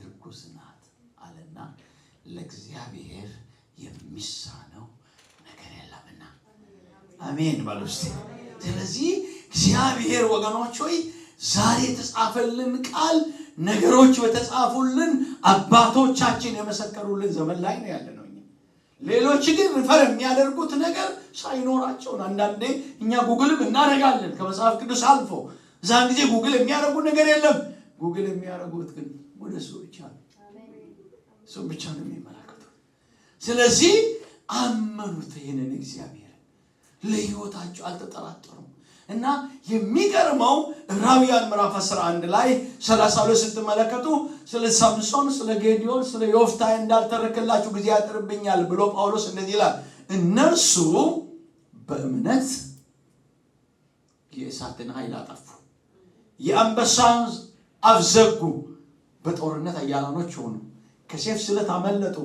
ርኩስ ናት አለና ለእግዚአብሔር የሚሳነው ነገር የለምና። አሜን በሉ እስቲ። ስለዚህ እግዚአብሔር ወገኖች ሆይ ዛሬ የተጻፈልን ቃል ነገሮች በተጻፉልን አባቶቻችን የመሰከሩልን ዘመን ላይ ነው ያለነው። ሌሎች ግን ሪፈር የሚያደርጉት ነገር ሳይኖራቸው አንዳንዴ እኛ ጉግልም እናደርጋለን ከመጽሐፍ ቅዱስ አልፎ። እዛን ጊዜ ጉግል የሚያደርጉ ነገር የለም። ጉግል የሚያደርጉት ግን ወደ እሱ ብቻ ነው የሚመለከቱት። ስለዚህ አመኑት ይህንን እግዚአብሔር፣ ለሕይወታቸው አልተጠራጠሩም። እና የሚገርመው ዕብራውያን ምዕራፍ 11 ላይ 32 ስትመለከቱ ስለ ሳምሶን፣ ስለ ጌዲዮን፣ ስለ ዮፍታሔ እንዳልተረክላችሁ ጊዜ ያጥርብኛል ብሎ ጳውሎስ እንደዚህ ይላል። እነርሱ በእምነት የእሳትን ኃይል አጠፉ፣ የአንበሳን አፍ ዘጉ፣ በጦርነት ኃያላኖች ሆኑ፣ ከሰይፍ ስለት አመለጡ፣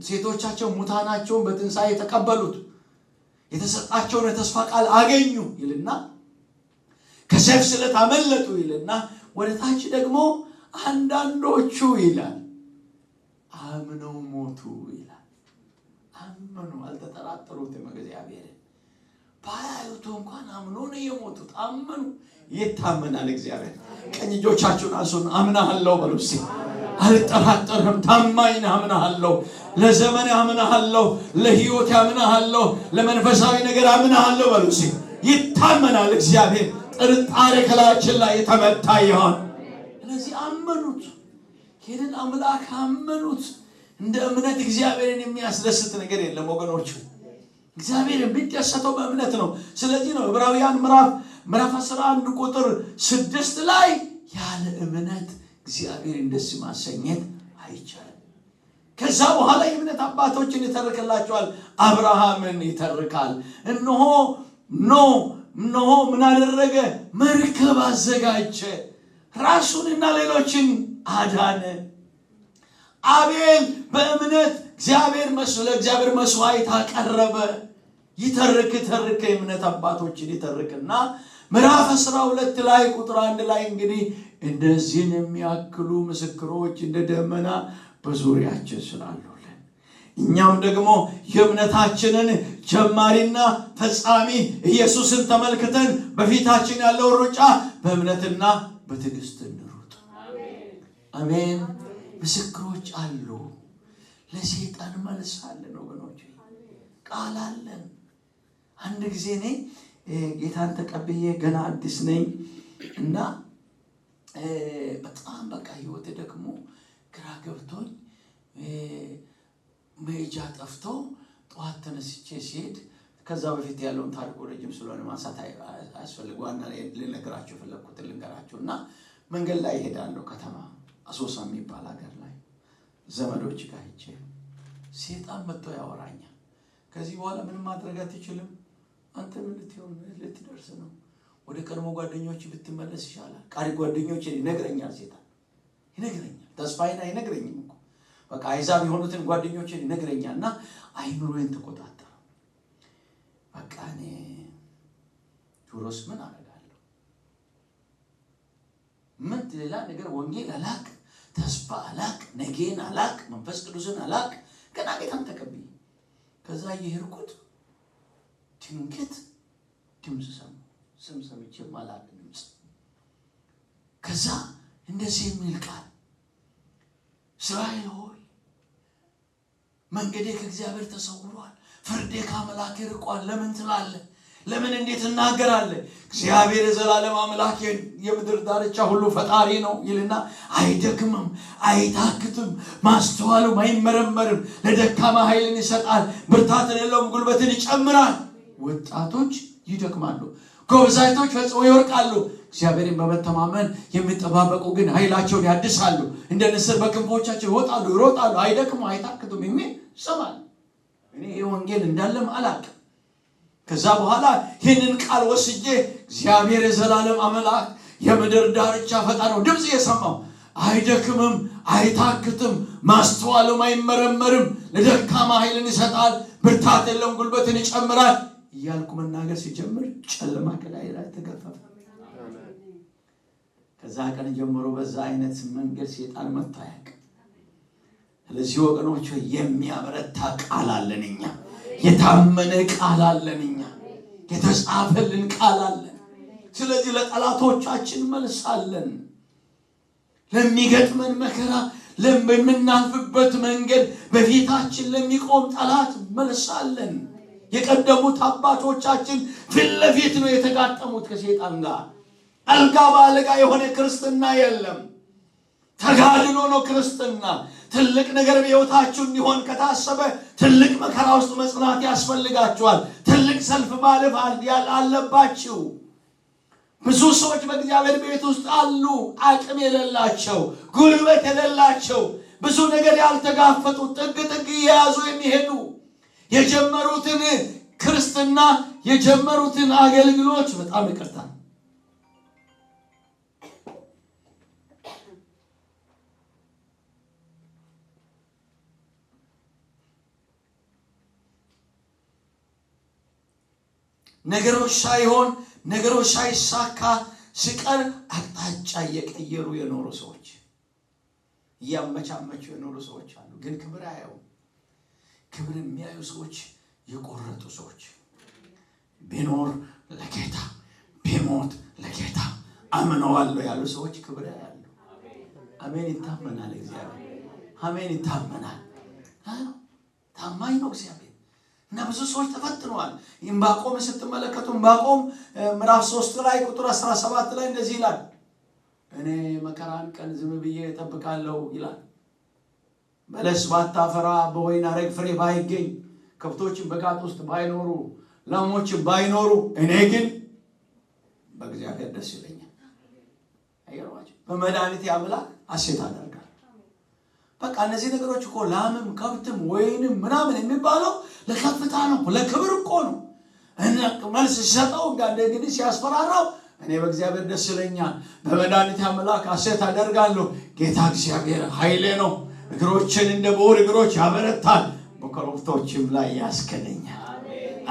ሴቶቻቸው ሙታናቸውን በትንሣኤ ተቀበሉት፣ የተሰጣቸውን የተስፋ ቃል አገኙ ይልና ከሰይፍ ስለት አመለጡ ይልና ወደ ታች ደግሞ አንዳንዶቹ ይላል አምነው ሞቱ ይላል። አመኑ፣ አልተጠራጠሩትም። እግዚአብሔርን ባያዩት እንኳን አምኖ ነው የሞቱት። አመኑ። ይታመናል እግዚአብሔር። ቀኝ እጆቻችሁን አንሱና አምናለሁ በሉ እስቲ። አልጠራጠርም፣ ታማኝ ነህ፣ አምናለሁ። ለዘመን አምናለሁ፣ ለሕይወት አምናለሁ፣ ለመንፈሳዊ ነገር አምናለሁ በሉ እስቲ። ይታመናል እግዚአብሔር። ጥርጣሬ ከላያችን ላይ የተመታ ይሆን። ስለዚህ አመኑት፣ ይህንን አምላክ አመኑት። እንደ እምነት እግዚአብሔርን የሚያስደስት ነገር የለም ወገኖች። እግዚአብሔር የሚደሰተው በእምነት ነው። ስለዚህ ነው ዕብራውያን ምዕራፍ 11 ቁጥር 6 ላይ ያለ እምነት እግዚአብሔርን ደስ ማሰኘት አይቻልም። ከዛ በኋላ የእምነት አባቶችን ይተርክላቸዋል። አብርሃምን ይተርካል። እነሆ ምን አደረገ? መርከብ አዘጋጀ፣ ራሱንና ሌሎችን አዳነ። አቤል በእምነት ለእግዚአብሔር መስዋዕት አቀረበ። ይተርክ የእምነት አባቶችን ይተርክና ምዕራፍ 12 ላይ ቁጥር 1 ላይ እንግዲህ እነዚህን የሚያክሉ ምስክሮች እንደ ደመና በዙሪያችን ስላሉልን እኛም ደግሞ የእምነታችንን ጀማሪና ፈጻሚ ኢየሱስን ተመልክተን በፊታችን ያለው ሩጫ በእምነትና በትዕግስት እንሩጥ። አሜን። ምስክሮች አሉ። ለሰይጣን መልስ አለን ወገኖች፣ ቃል አለን። አንድ ጊዜ እኔ ጌታን ተቀብዬ ገና አዲስ ነኝ እና በጣም በቃ ህይወቴ ደግሞ ግራ ገብቶኝ መሄጃ ጠፍቶ ጠዋት ተነስቼ ሲሄድ ከዛ በፊት ያለውን ታሪክ ረጅም ስለሆነ ማንሳት አያስፈልግም። ልነግራችሁ ፈለኩት ልንገራችሁና መንገድ ላይ እሄዳለሁ። ከተማ አሶሳ የሚባል ሀገር ላይ ዘመዶች ጋር ሄጄ ሰይጣን መጥቶ ያወራኛል። ከዚህ በኋላ ምንም ማድረግ አትችልም፣ አንተ ምን ልትደርስ ነው? ወደ ቀድሞ ጓደኞች ብትመለስ ይሻላል። ቃሪ ጓደኞች ይነግረኛል፣ ሰይጣን ይነግረኛል። ተስፋዬን አይነግረኝም እኮ በቃ አይዛብ የሆኑትን ጓደኞች ይነግረኛልና አይምሮዬን ተቆጣጠረ። በቃ እኔ ጆሮስ ምን አደርጋለሁ? ምን ሌላ ነገር ወንጌል አላቅ፣ ተስፋ አላቅ፣ ነገን አላቅ፣ መንፈስ ቅዱስን አላቅ። ገና ጌታን ተቀብዬ ከዛ የሄድኩት ድንገት ድምፅ ሰማሁ። ስም ሰምቼ ማላቅ ድምፅ። ከዛ እንደዚህ የሚል ቃል፣ እስራኤል ሆይ መንገዴ ከእግዚአብሔር ተሰውሯል፣ ፍርዴ ከአምላኬ ርቋል። ለምን ትላለህ? ለምን እንዴት እናገራለህ? እግዚአብሔር የዘላለም አምላክ የምድር ዳርቻ ሁሉ ፈጣሪ ነው ይልና አይደክምም፣ አይታክትም፣ ማስተዋሉም አይመረመርም። ለደካማ ኃይልን ይሰጣል፣ ብርታት የሌለውም ጉልበትን ይጨምራል። ወጣቶች ይደክማሉ፣ ጎበዛዝቶች ፈጽሞ ይወድቃሉ። እግዚአብሔርን በመተማመን የሚጠባበቁ ግን ኃይላቸውን ያድሳሉ፣ እንደ ንስር በክንፎቻቸው ይወጣሉ፣ ይሮጣሉ፣ አይደክሙ አይታክቱም የሚል ሰማል። እኔ ይህ ወንጌል እንዳለም አላውቅም። ከዛ በኋላ ይህንን ቃል ወስጄ እግዚአብሔር የዘላለም አምላክ የምድር ዳርቻ ፈጣሪ ነው ድምፅ እየሰማሁ አይደክምም፣ አይታክትም፣ ማስተዋሉም አይመረመርም፣ ለደካማ ኃይልን ይሰጣል፣ ብርታት የለውም ጉልበትን ይጨምራል እያልኩ መናገር ሲጀምር ጨለማ ከላይ ላይ ተገፈፈ። ከዛ ቀን ጀምሮ በዛ አይነት መንገድ ሰይጣን መጥቶ አያውቅም። ስለዚህ ወገኖች የሚያበረታ ቃል አለን እኛ፣ የታመነ ቃል አለን እኛ፣ የተጻፈልን ቃል አለን። ስለዚህ ለጠላቶቻችን መልስ አለን። ለሚገጥመን መከራ፣ ለምናልፍበት መንገድ በፊታችን ለሚቆም ጠላት መልስ አለን። የቀደሙት አባቶቻችን ፊት ለፊት ነው የተጋጠሙት ከሰይጣን ጋር። አልጋ በአልጋ የሆነ ክርስትና የለም፣ ተጋድሎ ነው ክርስትና። ትልቅ ነገር በሕይወታችሁ እንዲሆን ከታሰበ ትልቅ መከራ ውስጥ መጽናት ያስፈልጋችኋል። ትልቅ ሰልፍ ማለፍ አለባችሁ። ብዙ ሰዎች በእግዚአብሔር ቤት ውስጥ አሉ፣ አቅም የሌላቸው፣ ጉልበት የሌላቸው፣ ብዙ ነገር ያልተጋፈጡ፣ ጥግ ጥግ እየያዙ የሚሄዱ የጀመሩትን ክርስትና የጀመሩትን አገልግሎት በጣም ይቅርታል ነገሮች ሳይሳካ ሲቀር አቅጣጫ እየቀየሩ የኖሩ ሰዎች፣ እያመቻመቹ የኖሩ ሰዎች አሉ። ግን ክብር አያዩ። ክብር የሚያዩ ሰዎች የቆረጡ ሰዎች፣ ቢኖር ለጌታ ቢሞት ለጌታ አምነዋለሁ ያሉ ሰዎች ክብር ያያሉ። አሜን። ይታመናል እግዚአብሔር። አሜን። ይታመናል። ታማኝ ነው እግዚአብሔር። እና ብዙ ሰዎች ተፈትነዋል። ዕንባቆም ስትመለከቱ ዕንባቆም ምዕራፍ 3 ላይ ቁጥር 17 ላይ እንደዚህ ይላል፣ እኔ መከራን ቀን ዝም ብዬ እጠብቃለሁ ይላል። በለስ ባታፈራ፣ በወይን አረግ ፍሬ ባይገኝ፣ ከብቶችን በጋጥ ውስጥ ባይኖሩ፣ ላሞችን ባይኖሩ፣ እኔ ግን በእግዚአብሔር ደስ ይለኛል። አይገርማችሁ? በመድኃኒቴ አምላክ ሐሴት አደርጋለሁ። በቃ እነዚህ ነገሮች እኮ ላምም ከብትም ወይንም ምናምን የሚባለው ለከፍታ ነው፣ ለክብር እኮ ነው። መልስ ሲሰጠው እንግዲህ ሲያስፈራራው እኔ በእግዚአብሔር ደስ ይለኛል፣ በመድኃኒቴ አምላክ ሐሴት አደርጋለሁ። ጌታ እግዚአብሔር ኃይሌ ነው፣ እግሮችን እንደ በውር እግሮች ያበረታል፣ በኮረብቶችም ላይ ያስከደኛል።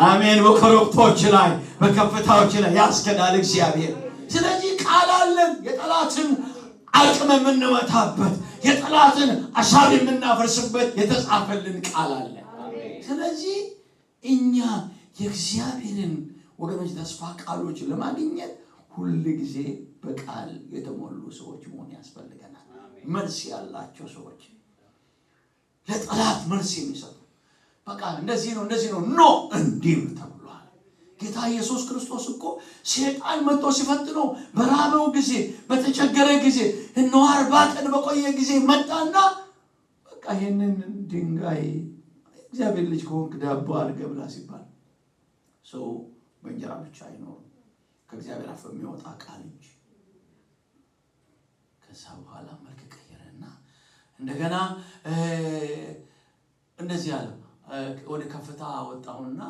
አሜን። በኮረብቶች ላይ በከፍታዎች ላይ ያስከዳል እግዚአብሔር። ስለዚህ ቃል አለን፣ የጠላትን አቅም የምንመታበት፣ የጠላትን ሐሳብ የምናፈርስበት የተጻፈልን ቃል አለ። ስለዚህ እኛ የእግዚአብሔርን ወገኖች ተስፋ ቃሎች ለማግኘት ሁሉ ጊዜ በቃል የተሞሉ ሰዎች መሆን ያስፈልገናል። መልስ ያላቸው ሰዎች፣ ለጠላት መልስ የሚሰጡ በቃ እንደዚህ ነው ኖ እንዲህ ተብሏል። ጌታ ኢየሱስ ክርስቶስ እኮ ሰይጣን መጥቶ ሲፈትነው በራበው ጊዜ በተቸገረ ጊዜ እነሆ 40 ቀን በቆየ ጊዜ መጣና በቃ ይሄንን ድንጋይ እግዚአብሔር ልጅ ከሆንክ ዳቦ አድርገህ ብላ ሲባል ሰው በእንጀራ ብቻ አይኖርም ከእግዚአብሔር አፍ የሚወጣ ቃል እንጂ። ከዛ በኋላ መልክ ቀየረና እንደገና እንደዚህ አለ፣ ወደ ከፍታ ወጣሁና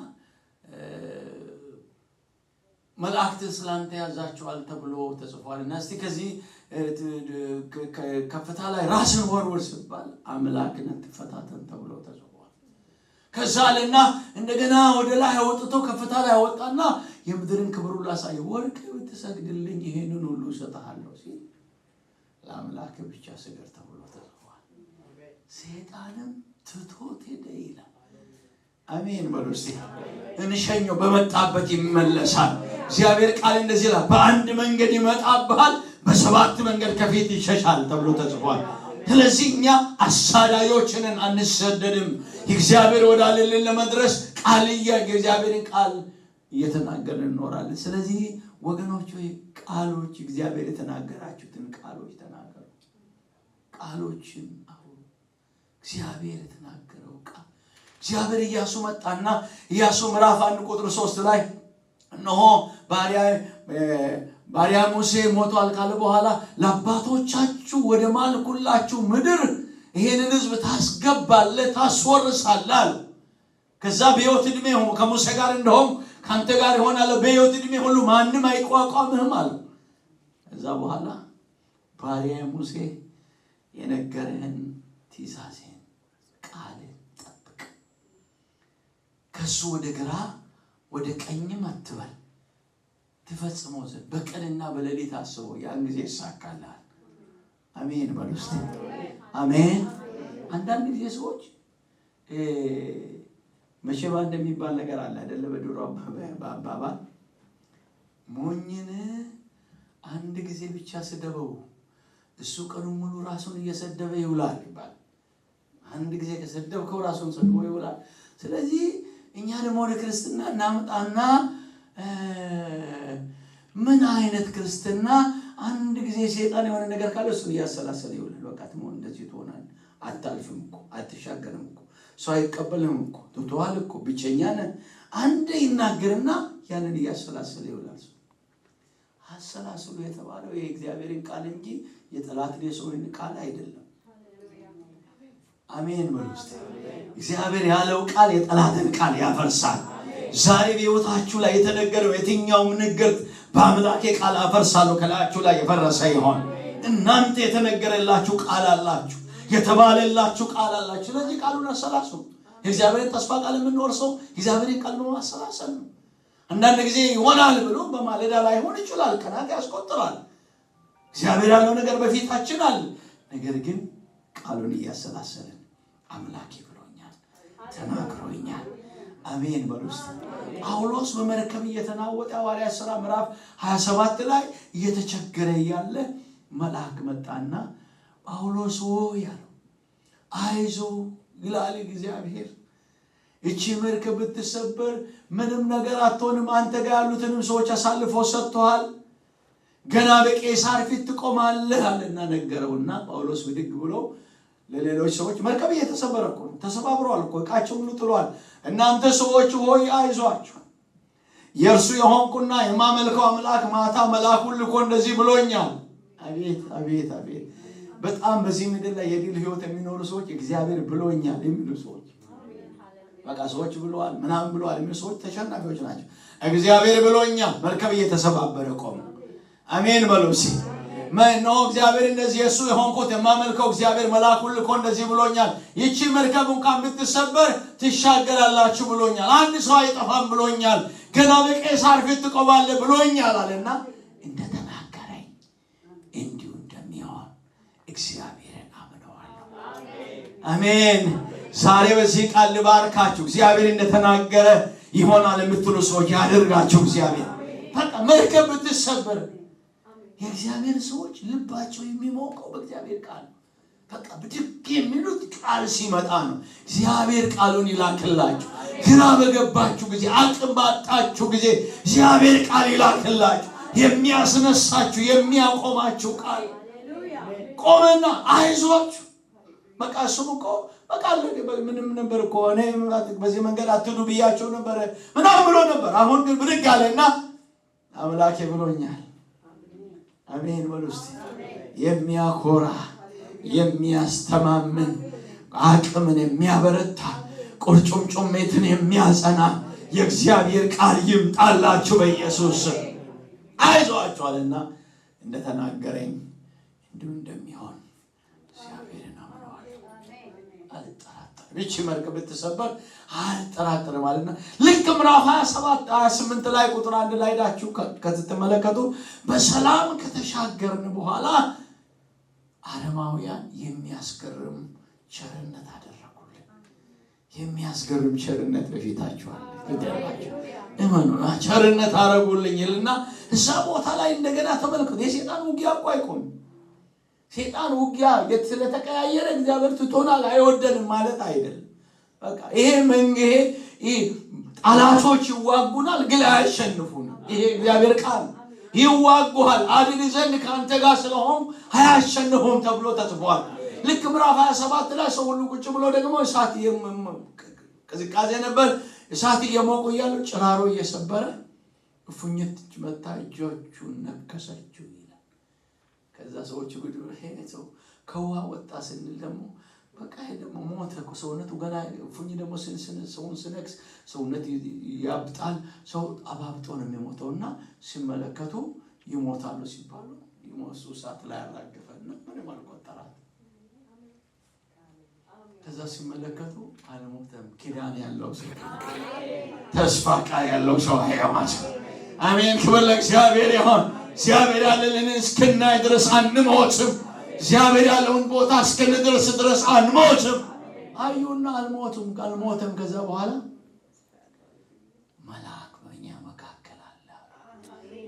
መላእክት ስላንተ ያዛቸዋል ተብሎ ተጽፏልና እስቲ ከዚህ ከፍታ ላይ ራስን ወርውር ሲባል አምላክነት ተፈታተን ተብሎ ተጽፏል። ከዛ አለና እንደገና ወደ ላይ አወጥቶ ከፍታ ላይ አወጣና የምድርን ክብር ሁሉ አሳየ። ወርቅ ብትሰግድልኝ ይሄንን ሁሉ እሰጥሃለሁ ሲል ለአምላክ ብቻ ስገድ ተብሎ ተጽፏል። ሰይጣንም ትቶት ሄደ ይላል። አሜን በሉ እስቲ። እንሸኘው፣ በመጣበት ይመለሳል። እግዚአብሔር ቃል እንደዚህ ይላል፣ በአንድ መንገድ ይመጣብሃል፣ በሰባት መንገድ ከፊት ይሸሻል ተብሎ ተጽፏል። ስለዚህ እኛ አሳዳዮችንን አንሰደድም። የእግዚአብሔር ወዳለልን ለመድረስ የእግዚአብሔርን ቃል እየተናገርን እንኖራለን። ስለዚህ ወገኖች ሆይ ቃሎች፣ እግዚአብሔር የተናገራችሁትን ቃሎች ተናገሩ። ቃሎችን አሁን እግዚአብሔር የተናገረው ቃል እግዚአብሔር ኢያሱ መጣና ኢያሱ ምዕራፍ 1 ቁጥር 3 ላይ እነሆ ባሪያ ሙሴ ሞቷል ካለ በኋላ ለአባቶቻችሁ ወደ ማልኩላችሁ ምድር ይሄንን ሕዝብ ታስገባለህ ታስወርሳለህ አለ። ከዛ በሕይወት ዕድሜ ከሙሴ ጋር እንደሆን ካንተ ጋር ይሆናል፣ በሕይወት ዕድሜ ሁሉ ማንም አይቋቋምህም አለ። ከዛ በኋላ ባሪያ ሙሴ የነገረህን ትእዛዜን ቃልን ጠብቅ፣ ከሱ ወደ ግራ ወደ ቀኝም አትበል፣ ትፈጽመው ዘንድ በቀንና በሌሊት አስበው፣ ያን ጊዜ ይሳካልሃል። አሜን በሉ እስቲ። አሜን። አንዳንድ ጊዜ ሰዎች መሸባ እንደሚባል ነገር አለ አይደለ? በድሮ አባባል ሞኝን አንድ ጊዜ ብቻ ስደበው እሱ ቀኑን ሙሉ ራሱን እየሰደበ ይውላል ይባላል። አንድ ጊዜ ከሰደብከው ራሱን ሰድቦ ይውላል። ስለዚህ እኛ ደግሞ ወደ ክርስትና እናምጣና ምን አይነት ክርስትና? አንድ ጊዜ ሰይጣን የሆነ ነገር ካለ እሱን እያሰላሰለ ይውላል። በቃ ትሞን እንደዚህ ትሆናለህ፣ አታልፍም እኮ አትሻገርም እኮ ሰው አይቀበልም እኮ ትተዋል እኮ ብቸኛ ነህ። አንድ ይናገርና ያንን እያሰላሰለ ይውላል። አሰላስሉ የተባለው የእግዚአብሔርን ቃል እንጂ የጠላት የሰውን ቃል አይደለም። አሜን በሉ እስቲ። እግዚአብሔር ያለው ቃል የጠላትን ቃል ያፈርሳል። ዛሬ በሕይወታችሁ ላይ የተነገረው የትኛውም ንግርት በአምላኬ ቃል አፈርሳለሁ ከላያችሁ ላይ የፈረሰ ይሆን። እናንተ የተነገረላችሁ ቃል አላችሁ፣ የተባለላችሁ ቃል አላችሁ። ስለዚህ ቃሉን አሰላስሉ። የእግዚአብሔርን ተስፋ ቃል የምንወርሰው የእግዚአብሔርን ቃል በማሰላሰል ነው። አንዳንድ ጊዜ ይሆናል ብሎ በማለዳ ላይ ሆን ይችላል፣ ቀናት ያስቆጥራል። እግዚአብሔር ያለው ነገር በፊታችን አለ። ነገር ግን ቃሉን እያሰላሰልን አምላኬ ብሎኛል፣ ተናግሮኛል። አሜን በሉ እስቲ። ጳውሎስ በመርከብ እየተናወጠ ሐዋርያት ሥራ ምዕራፍ 27 ላይ እየተቸገረ እያለ መልአክ መጣና ጳውሎስ ሆይ ያለው አይዞህ ይላል እግዚአብሔር። እቺ መርከብ ብትሰበር ምንም ነገር አትሆንም፣ አንተ ጋር ያሉትንም ሰዎች አሳልፎ ሰጥቷል፣ ገና በቄሳር ፊት ትቆማለህ አለና ነገረውና ጳውሎስ ብድግ ብሎ ለሌሎች ሰዎች መርከብ እየተሰበረ እኮ ነው፣ ተሰባብሯል እኮ ዕቃቸው ሁሉ ጥሏል። እናንተ ሰዎች ሆይ አይዟችሁ፣ የእርሱ የሆንኩና የማመልከው አምላክ ማታ መልአኩን ልኮ እንደዚህ ብሎኛል። አቤት አቤት አቤት! በጣም በዚህ ምድር ላይ የድል ህይወት የሚኖሩ ሰዎች እግዚአብሔር ብሎኛል የሚሉ ሰዎች፣ በቃ ሰዎች ብለዋል ምናምን ብለዋል የሚሉ ሰዎች ተሸናፊዎች ናቸው። እግዚአብሔር ብሎኛል። መርከብ እየተሰባበረ ቆመ። አሜን በሉ እስኪ። ነው እግዚአብሔር እንደዚህ የሱ የሆንኩት የማመልከው እግዚአብሔር መልአኩን ልኮ እንደዚህ ብሎኛል። ይቺ መርከብ እንኳን ብትሰበር ትሻገራላችሁ ብሎኛል። አንድ ሰው አይጠፋም ብሎኛል። ገና በቄሳር ፊት ትቆማለህ ብሎኛል አለና እንደተናገረኝ እንዲሁ እንደሚሆን እግዚአብሔርን አምነዋል። አሜን። ዛሬ በዚህ ቃል ልባርካችሁ። እግዚአብሔር እንደተናገረ ይሆናል የምትሉ ሰዎች ያደርጋችሁ እግዚአብሔር። በቃ መርከብ ብትሰበር የእግዚአብሔር ሰዎች ልባቸው የሚሞቀው በእግዚአብሔር ቃል በቃ ብድግ የሚሉት ቃል ሲመጣ ነው። እግዚአብሔር ቃሉን ይላክላችሁ። ግራ በገባችሁ ጊዜ፣ አቅም ባጣችሁ ጊዜ እግዚአብሔር ቃል ይላክላችሁ። የሚያስነሳችሁ የሚያቆማችሁ ቃል ቆመና አይዟችሁ በቃ እሱም እኮ በቃ ምንም ነበር እኮ እኔ በዚህ መንገድ አትዱ ብያቸው ነበር ምናምን ብሎ ነበር። አሁን ግን ብድግ አለና አምላኬ ብሎኛል። አሜን በሉ እስቲ። የሚያኮራ የሚያስተማምን አቅምን የሚያበረታ ቁርጭምጭሚትን የሚያጸና የእግዚአብሔር ቃል ይምጣላችሁ በኢየሱስ ስም። አይዟችኋልና እንደተናገረኝ እንዲሁ እንደሚሆን እግዚአብሔርን አምነዋለሁ። አልጠራጠርም። ይህች መርከብ ብትሰበር አልጠራጠርም አለና ልክ ምዕራፍ 27-28 ላይ ቁጥር 1 ላይ ሄዳችሁ ከተመለከቱ በሰላም ከተሻገርን በኋላ አረማውያን የሚያስገርም ቸርነት አደረጉልን። የሚያስገርም ቸርነት በፊታችሁ አለ። እመኑ። ቸርነት አደረጉልኝ ይልና እዛ ቦታ ላይ እንደገና ተመልከቱ። የሰይጣን ውጊያ እኮ አይቆምም። ሰይጣን ውጊያ ስለተቀያየረ እግዚአብሔር ትቶናል አይወደንም ማለት አይደለም። በቃ ይሄ ጠላቶች ይዋጉናል ግን አያሸንፉንም። ይሄ እግዚአብሔር ቃል ይዋጉሃል አድን ዘንድ ከአንተ ጋር ስለሆንኩ አያሸንፉም ተብሎ ተጽፏል። ልክ ምዕራፍ 27 ላይ ሰው ሁሉ ቁጭ ብሎ ደግሞ እሳት ቅዝቃዜ ነበር። እሳት እየሞቁ እያሉ ጭራሮ እየሰበረ እፉኝት መታ እጆቹን ነከሰችው ይላል። ከዛ ሰዎች ጉድ ሰው ከውሃ ወጣ ስንል ደግሞ በቃ ይሄ ደግሞ ሞተ እኮ ሰውነቱ ገና እፉኝ ደግሞ ሰውን ስነክስ ሰውነት ያብጣል። ሰው አባብጦ ነው የሚሞተውና ሲመለከቱ ይሞታሉ ሲባሉ ይሞቱ እሳት ላይ አራገፈና ምንም አልቆጠራት። ከዛ ሲመለከቱ አልሞተም። ኪዳን ያለው ሰው ተስፋ ቃል ያለው ሰው አይያማስ። አሜን። ክብር ለእግዚአብሔር ይሁን። እግዚአብሔር ያለንን እስክናይ ድረስ አንሞትም። እግዚአብሔር ያለውን ቦታ እስክንደርስ ድረስ አንሞትም። አዩና አልሞቱም። ካልሞተም ከዛ በኋላ መልአክ በእኛ መካከል አለ።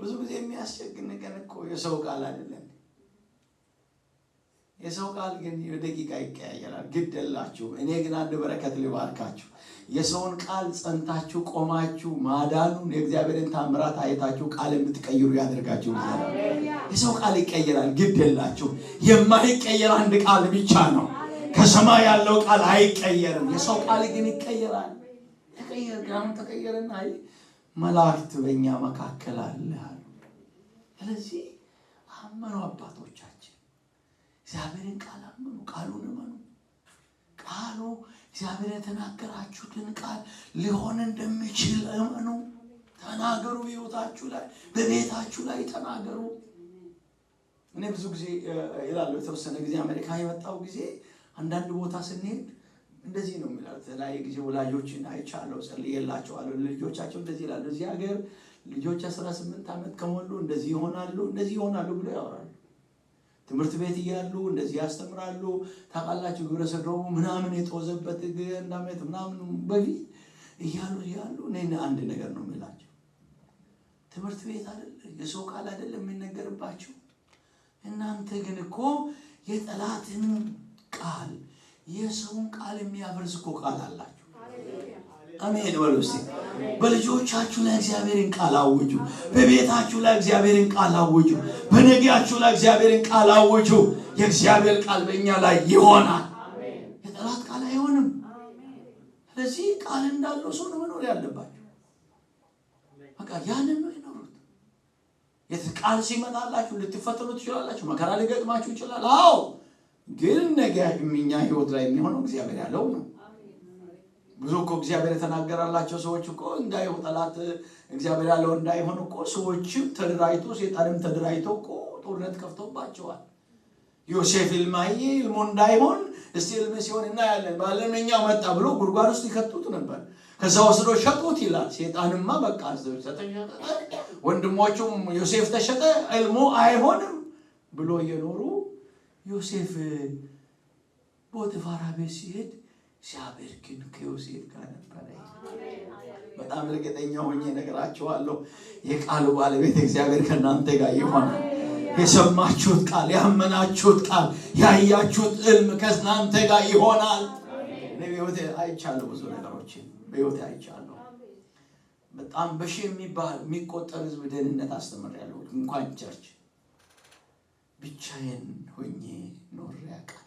ብዙ ጊዜ የሚያስቸግረን እኮ የሰው ቃል አይደለም። የሰው ቃል ግን ደቂቃ ይቀያየራል። ግድ የላችሁ። እኔ ግን አንድ በረከት ልባርካችሁ። የሰውን ቃል ጸንታችሁ ቆማችሁ ማዳኑን የእግዚአብሔርን ታምራት አይታችሁ ቃል የምትቀይሩ ያደርጋችሁ። የሰው ቃል ይቀየራል። ግድ የላችሁ። የማይቀየር አንድ ቃል ብቻ ነው። ከሰማይ ያለው ቃል አይቀየርም። የሰው ቃል ግን ይቀየራል። ተቀየረና መላእክት በእኛ መካከል አለ። ስለዚህ አመኑ አባቶቻችን እግዚአብሔርን ቃል አመኑ። ቃሉን እመኑ። ቃሉ እግዚአብሔር የተናገራችሁትን ቃል ሊሆን እንደሚችል እመኑ። ተናገሩ። በሕይወታችሁ ላይ በቤታችሁ ላይ ተናገሩ። እኔ ብዙ ጊዜ ይላሉ የተወሰነ ጊዜ አሜሪካ የመጣው ጊዜ አንዳንድ ቦታ ስንሄድ እንደዚህ ነው የሚላል። ተለያየ ጊዜ ወላጆችን አይቻለሁ፣ ጸልዬላቸዋለሁ። ልጆቻቸው እንደዚህ ይላሉ። እዚህ ሀገር ልጆች 18 ዓመት ከሞሉ እንደዚህ ይሆናሉ ብሎ ያወራሉ። ትምህርት ቤት እያሉ እንደዚህ ያስተምራሉ። ታውቃላችሁ ግብረ ሰዶሙ ምናምን የጦዘበት ገንዳመት ምናምን በፊት እያሉ እኔ አንድ ነገር ነው የምላቸው። ትምህርት ቤት አይደለም የሰው ቃል አይደለም የሚነገርባቸው። እናንተ ግን እኮ የጠላትን ቃል የሰውን ቃል የሚያፈርስ እኮ ቃል አላችሁ። አሜን በሉ እስቲ። በልጆቻችሁ ላይ እግዚአብሔርን ቃል አውጁ። በቤታችሁ ላይ እግዚአብሔርን ቃል አውጁ። በነገያችሁ ላይ እግዚአብሔርን ቃል አውጁ። የእግዚአብሔር ቃል በእኛ ላይ ይሆናል። የጠላት ቃል አይሆንም። ስለዚህ ቃል እንዳለው ሰው ነው መኖር ያለባችሁ። በቃ ያንን ነው ይኖሩት። ቃል ሲመጣላችሁ ልትፈተኑ ትችላላችሁ። መከራ ሊገጥማችሁ ይችላል። አዎ፣ ግን ነገ እኛ ህይወት ላይ የሚሆነው እግዚአብሔር ያለው ነው። ብዙ እኮ እግዚአብሔር የተናገራላቸው ሰዎች እኮ እንዳይሆን ጠላት እግዚአብሔር ያለው እንዳይሆን እኮ ሰዎችም ተደራጅቶ ሰይጣንም ተደራጅቶ እኮ ጦርነት ከፍቶባቸዋል። ዮሴፍ ህልሙ እንዳይሆን እስቲ ህልም ሲሆን እናያለን ባለመኛው መጣ ብሎ ጉድጓድ ውስጥ ይከቱት ነበር። ከዛ ወስዶ ሸጡት ይላል። ሰይጣንማ በቃ ተሸጠ። ወንድሞቹም ዮሴፍ ተሸጠ ህልሙ አይሆንም ብሎ እየኖሩ ዮሴፍ ፖቲፋራ ቤት ሲሄድ እግዚአብሔር ግን ከዮሴፍ ጋር ነበረ። በጣም እርግጠኛ ሆኜ እነግራችኋለሁ የቃሉ ባለቤት እግዚአብሔር ከእናንተ ጋር ይሆናል። የሰማችሁት ቃል፣ ያመናችሁት ቃል፣ ያያችሁት ሕልም ከእናንተ ጋር ይሆናል። በህይወቴ አይቻለሁ፣ ብዙ ነገሮችን በህይወቴ አይቻለሁ። በጣም በሺህ የሚቆጠር ህዝብ ደህንነት አስተምሬያለሁ። እንኳን ቸርች ብቻዬን ሆኜ ኖሬ ያውቃል።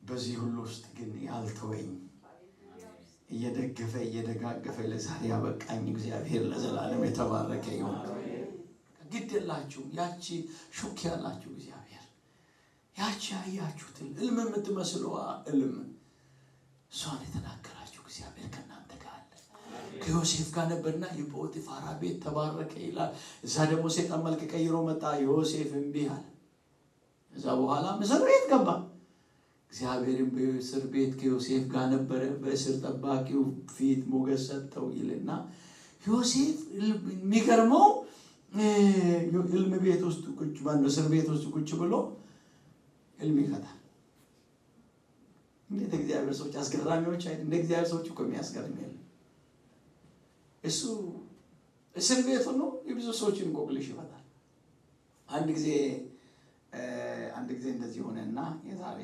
በዚህ ሁሉ ውስጥ ግን ያልተወኝ እየደገፈ እየደጋገፈ ለዛሬ ያበቃኝ እግዚአብሔር ለዘላለም የተባረከ ይሁን። ግድ የላችሁ ያቺ ሹክ ያላችሁ እግዚአብሔር ያቺ ያያችሁትን ሕልም የምትመስለዋ ሕልም እሷን የተናገራችሁ እግዚአብሔር ከእናንተ ጋር አለ። ከዮሴፍ ጋር ነበርና የፖቲፋራ ቤት ተባረከ ይላል። እዛ ደግሞ ሰይጣን መልክ ቀይሮ መጣ። ዮሴፍ እምቢ አለ። እዛ በኋላ እስር ቤት ገባ። እግዚአብሔርም በእስር ቤት ከዮሴፍ ጋር ነበረ። በእስር ጠባቂው ፊት ሞገስ ሰጠው ይልና ዮሴፍ የሚገርመው ሕልም ቤት ውስጥ ቁጭ ባለው እስር ቤት ውስጥ ቁጭ ብሎ ሕልም ይፈታል። እንዴት እግዚአብሔር ሰዎች አስገራሚዎች አይደል? እንደ እግዚአብሔር ሰዎች እኮ የሚያስገርም የለም። እሱ እስር ቤት ሆኖ የብዙ ሰዎችን እንቆቅልሽ ይፈታል። አንድ ጊዜ እንደዚህ ሆነና የዛሬ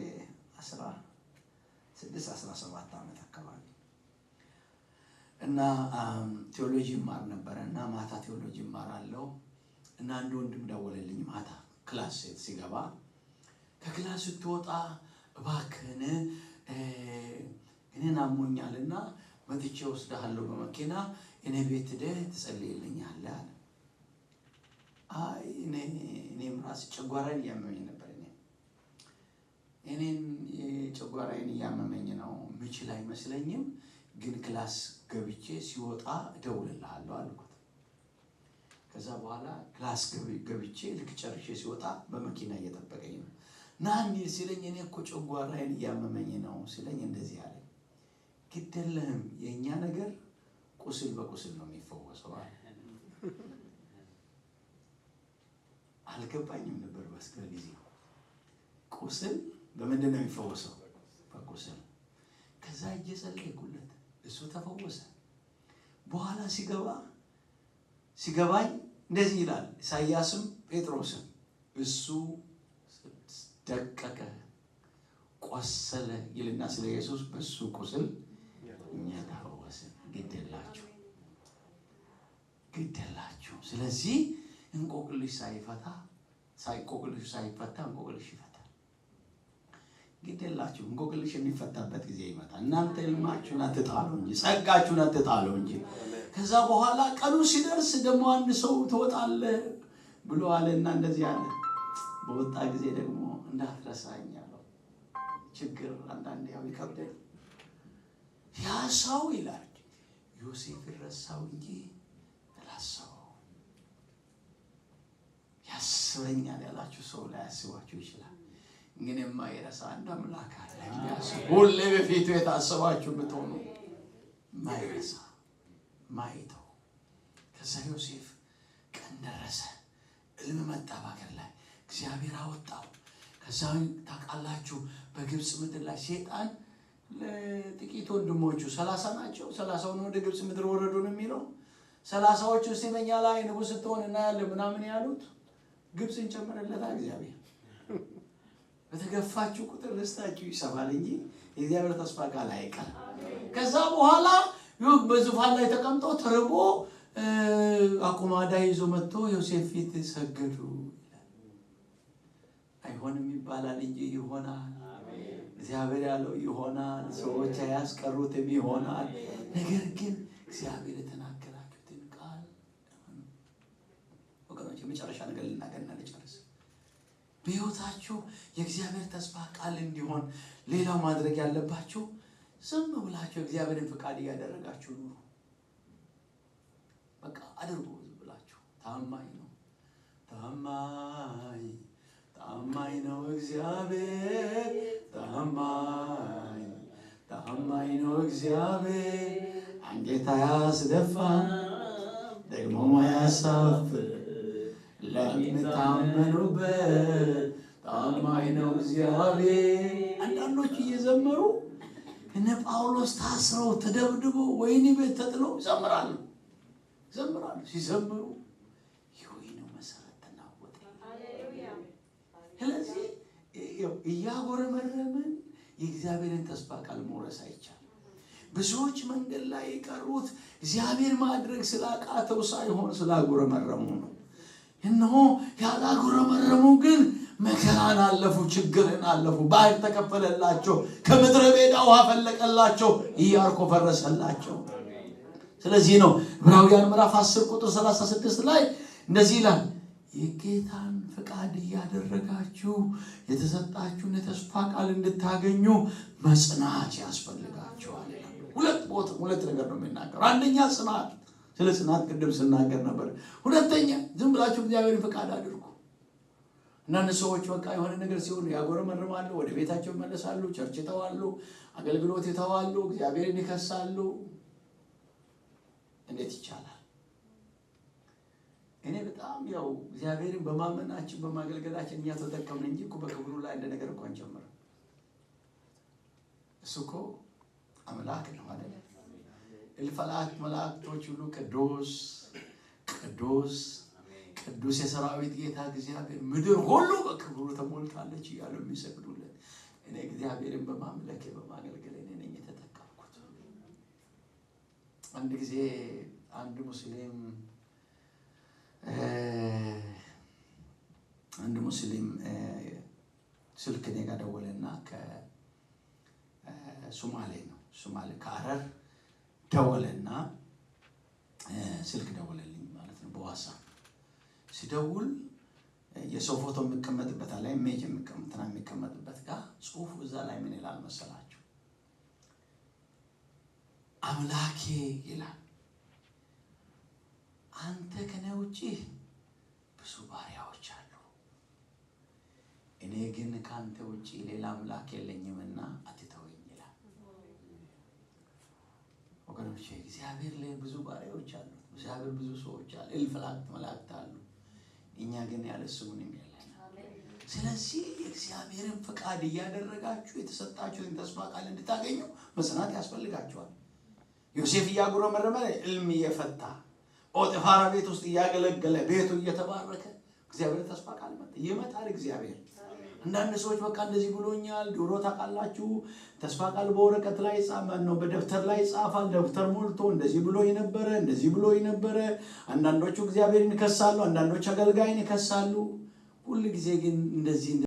16-17 ዓመት አካባቢ እና ቴዎሎጂ ማር ነበር እና ማታ ቴዎሎጂ ማራለው እና አንድ ወንድም ደወለልኝ። ማታ ክላስ ሲገባ ከክላስ ስትወጣ እባክህን እኔን አሞኛልና መጥቼ ወስድሃለሁ በመኪና እኔ ቤት ሄደህ ትጸልይልኛለህ አለ። አይ እኔም ራስ ጨጓራዬን እያመመኝ ነበር። እኔን ጨጓራዬን እያመመኝ ነው ምችል አይመስለኝም፣ ግን ክላስ ገብቼ ሲወጣ እደውልልሃለሁ አልኩት። ከዛ በኋላ ክላስ ገብቼ ልክ ጨርሼ ሲወጣ በመኪና እየጠበቀኝ ነው። ና እንሂድ ሲለኝ እኔ እኮ ጨጓራዬን እያመመኝ ነው ሲለኝ እንደዚህ አለ፣ ግድ የለህም የእኛ ነገር ቁስል በቁስል ነው የሚፈወሰው አለ። አልገባኝም ነበር በስከ ጊዜ ቁስል በምንድን ነው የሚፈወሰው? በቁስል። ከዛ እየጸለይኩለት እሱ ተፈወሰ። በኋላ ሲገባኝ እንደዚህ ይላል ኢሳይያስም ጴጥሮስም እሱ ደቀቀ ቆሰለ ይልና ስለ ኢየሱስ በሱ ቁስል እኛ ተፈወስን። ግድ የላችሁ። ስለዚህ እንቆቅልሽ ሳይፈታ እንቆቅልሽ ይፈታል። ግድ የላችሁ። እንቆቅልሽ የሚፈታበት ጊዜ ይመጣል። እናንተ ሕልማችሁን አትጣሉ እንጂ ጸጋችሁን አትጣሉ እንጂ። ከዛ በኋላ ቀኑ ሲደርስ ደግሞ አንድ ሰው ትወጣለህ ብሎ አለና እንደዚህ አለ። በወጣ ጊዜ ደግሞ እንዳትረሳኝ አለው። ችግር አንዳንዴ ያው ይከብዳል። ያ ሰው ይላል ዮሴፍ ረሳው እንጂ አላሰበው። ያስበኛል ያላችሁ ሰው ላይ ያስባችሁ ይችላል። ግን የማይረሳ አንድ አምላክ አለ። ሁሌ በፊቱ የታሰባችሁ ብትሆኑ ማይረሳ ማይተው። ከዛ ዮሴፍ ቀን ደረሰ። ሕልም መጣ በአገር ላይ እግዚአብሔር አወጣው። ከዛ ታውቃላችሁ በግብፅ ምድር ላይ ሰይጣን ለጥቂት ወንድሞቹ 30 ናቸው 30ውን ወደ ግብፅ ምድር ወረዱ ነው የሚለው። 30ዎቹ ሲመኛ ላይ ንጉስ ስትሆን እናያለን ምናምን ያሉት ግብፅን ጨመረለታ እግዚአብሔር። በተገፋችሁ ቁጥር ርስታችሁ ይሰፋል እንጂ የእግዚአብሔር ተስፋ ቃል አይቀርም። ከዛ በኋላ በዙፋን ላይ ተቀምጦ ተርቦ አቁማዳ ይዞ መጥቶ ዮሴፍ ፊት ሰገዱ። አይሆንም ይባላል እንጂ ይሆናል። እግዚአብሔር ያለው ይሆናል። ሰዎች ያስቀሩትም ይሆናል። ነገር ግን እግዚአብሔር የተናገራችሁትን ቃል ወገኖች የመጨረሻ ነገር ልናገርና ልጨርስ። በሕይወታችሁ የእግዚአብሔር ተስፋ ቃል እንዲሆን ሌላው ማድረግ ያለባችሁ ዝም ብላችሁ እግዚአብሔርን ፍቃድ እያደረጋችሁ ኑሩ። በቃ አድርጉ ብላችሁ። ታማኝ ነው እግዚአብሔር፣ ታማኝ ነው እግዚአብሔር። አንጌታ ያስደፋን ደግሞ ያሳፍር ለምታመኑበት ታማኝ ነው እግዚአብሔር። አንዳንዶች እየዘመሩ እነ ጳውሎስ ታስረው ተደብድበው ወይኒ ቤት ተጥለው ይዘምራሉ። ሲዘምሩ የወይኑ መሰረት ተናወጠ። ስለዚህ እያጎረመረምን የእግዚአብሔርን ተስፋ ቃል መውረስ አይቻልም። ብዙዎች መንገድ ላይ የቀሩት እግዚአብሔር ማድረግ ስላቃተው ሳይሆን ስላጎረመረሙ ነው። እነሆ ያላጎረመረሙ ግን መከራን አለፉ፣ ችግርን አለፉ። ባህር ተከፈለላቸው፣ ከምድረ በዳ ውሃ ፈለቀላቸው፣ ኢያሪኮ ፈረሰላቸው። ስለዚህ ነው ዕብራውያን ምዕራፍ 10 ቁጥር 36 ላይ እንደዚህ ይላል፣ የጌታን ፈቃድ እያደረጋችሁ የተሰጣችሁን የተስፋ ቃል እንድታገኙ መጽናት ያስፈልጋችኋል። ሁለት ነገር ነው የሚናገረው። አንደኛ ጽናት፣ ስለ ጽናት ቅድም ስናገር ነበር። ሁለተኛ ዝም ብላችሁ እግዚአብሔርን ፈቃድ አድርጉ። አንዳንድ ሰዎች በቃ የሆነ ነገር ሲሆን ያጎረመርማሉ፣ ወደ ቤታቸው ይመለሳሉ፣ ቸርች ይተዋሉ፣ አገልግሎት ይተዋሉ፣ እግዚአብሔርን ይከሳሉ። እንዴት ይቻላል? እኔ በጣም ያው እግዚአብሔርን በማመናችን በማገልገላችን እኛ ተጠቀምን እንጂ እኮ በክብሩ ላይ እንደ ነገር እኮ አንጀምርም። እሱ እኮ አምላክ ነው አይደል? እልፍ አእላፍ መላእክቶች ሁሉ ቅዱስ ቅዱስ ቅዱስ የሰራዊት ጌታ እግዚአብሔር፣ ምድር ሁሉ በክብሩ ተሞልታለች እያሉ የሚሰግዱለት፣ እኔ እግዚአብሔርን በማምለክ በማገልገል እኔ ነኝ የተጠቀምኩት። አንድ ጊዜ አንድ ሙስሊም ስልክ እኔ ጋር ደወለና ከሶማሌ ከሐረር ደወለና ስልክ ደወለልኝ ማለት ነው። በዋትስአፕ ሲደውል የሰው ፎቶ የሚቀመጥበት ላይ ኢሜጅ የሚቀመጥበት ጋር ጽሁፉ እዛ ላይ ምን ይላል መሰላችሁ? አምላኬ ይላል፣ አንተ ከኔ ውጪ ብዙ ባሪያዎች አሉ፣ እኔ ግን ካንተ ውጪ ሌላ አምላክ የለኝምና አትተወኝ ይላል። ወገኖቼ እግዚአብሔር ላይ ብዙ ባሪያዎች አሉ፣ እግዚአብሔር ብዙ ሰዎች አሉ፣ እልፍ አእላፍ መላእክት አሉ። እኛ ግን ያለ እሱ ምንም የለንም። ስለዚህ የእግዚአብሔርን ፈቃድ እያደረጋችሁ የተሰጣችሁን ተስፋ ቃል እንድታገኙ መጽናት ያስፈልጋችኋል። ዮሴፍ እያጉረመረመ ዕልም እየፈታ ጶጢፋራ ቤት ውስጥ እያገለገለ ቤቱ እየተባረከ እግዚአብሔር ተስፋ ቃል ይመጣል። እግዚአብሔር አንዳንድ ሰዎች በቃ እንደዚህ ብሎኛል፣ ድሮ ታውቃላችሁ ተስፋ ቃል በወረቀት ላይ ነው በደብተር ላይ ይጻፋል። ደብተር ሞልቶ እንደዚህ ብሎኝ ነበረ። አንዳንዶቹ እግዚአብሔርን ይከሳሉ፣ አንዳንዶቹ አገልጋይን ይከሳሉ። ሁሉ ጊዜ ግን እንደዚህ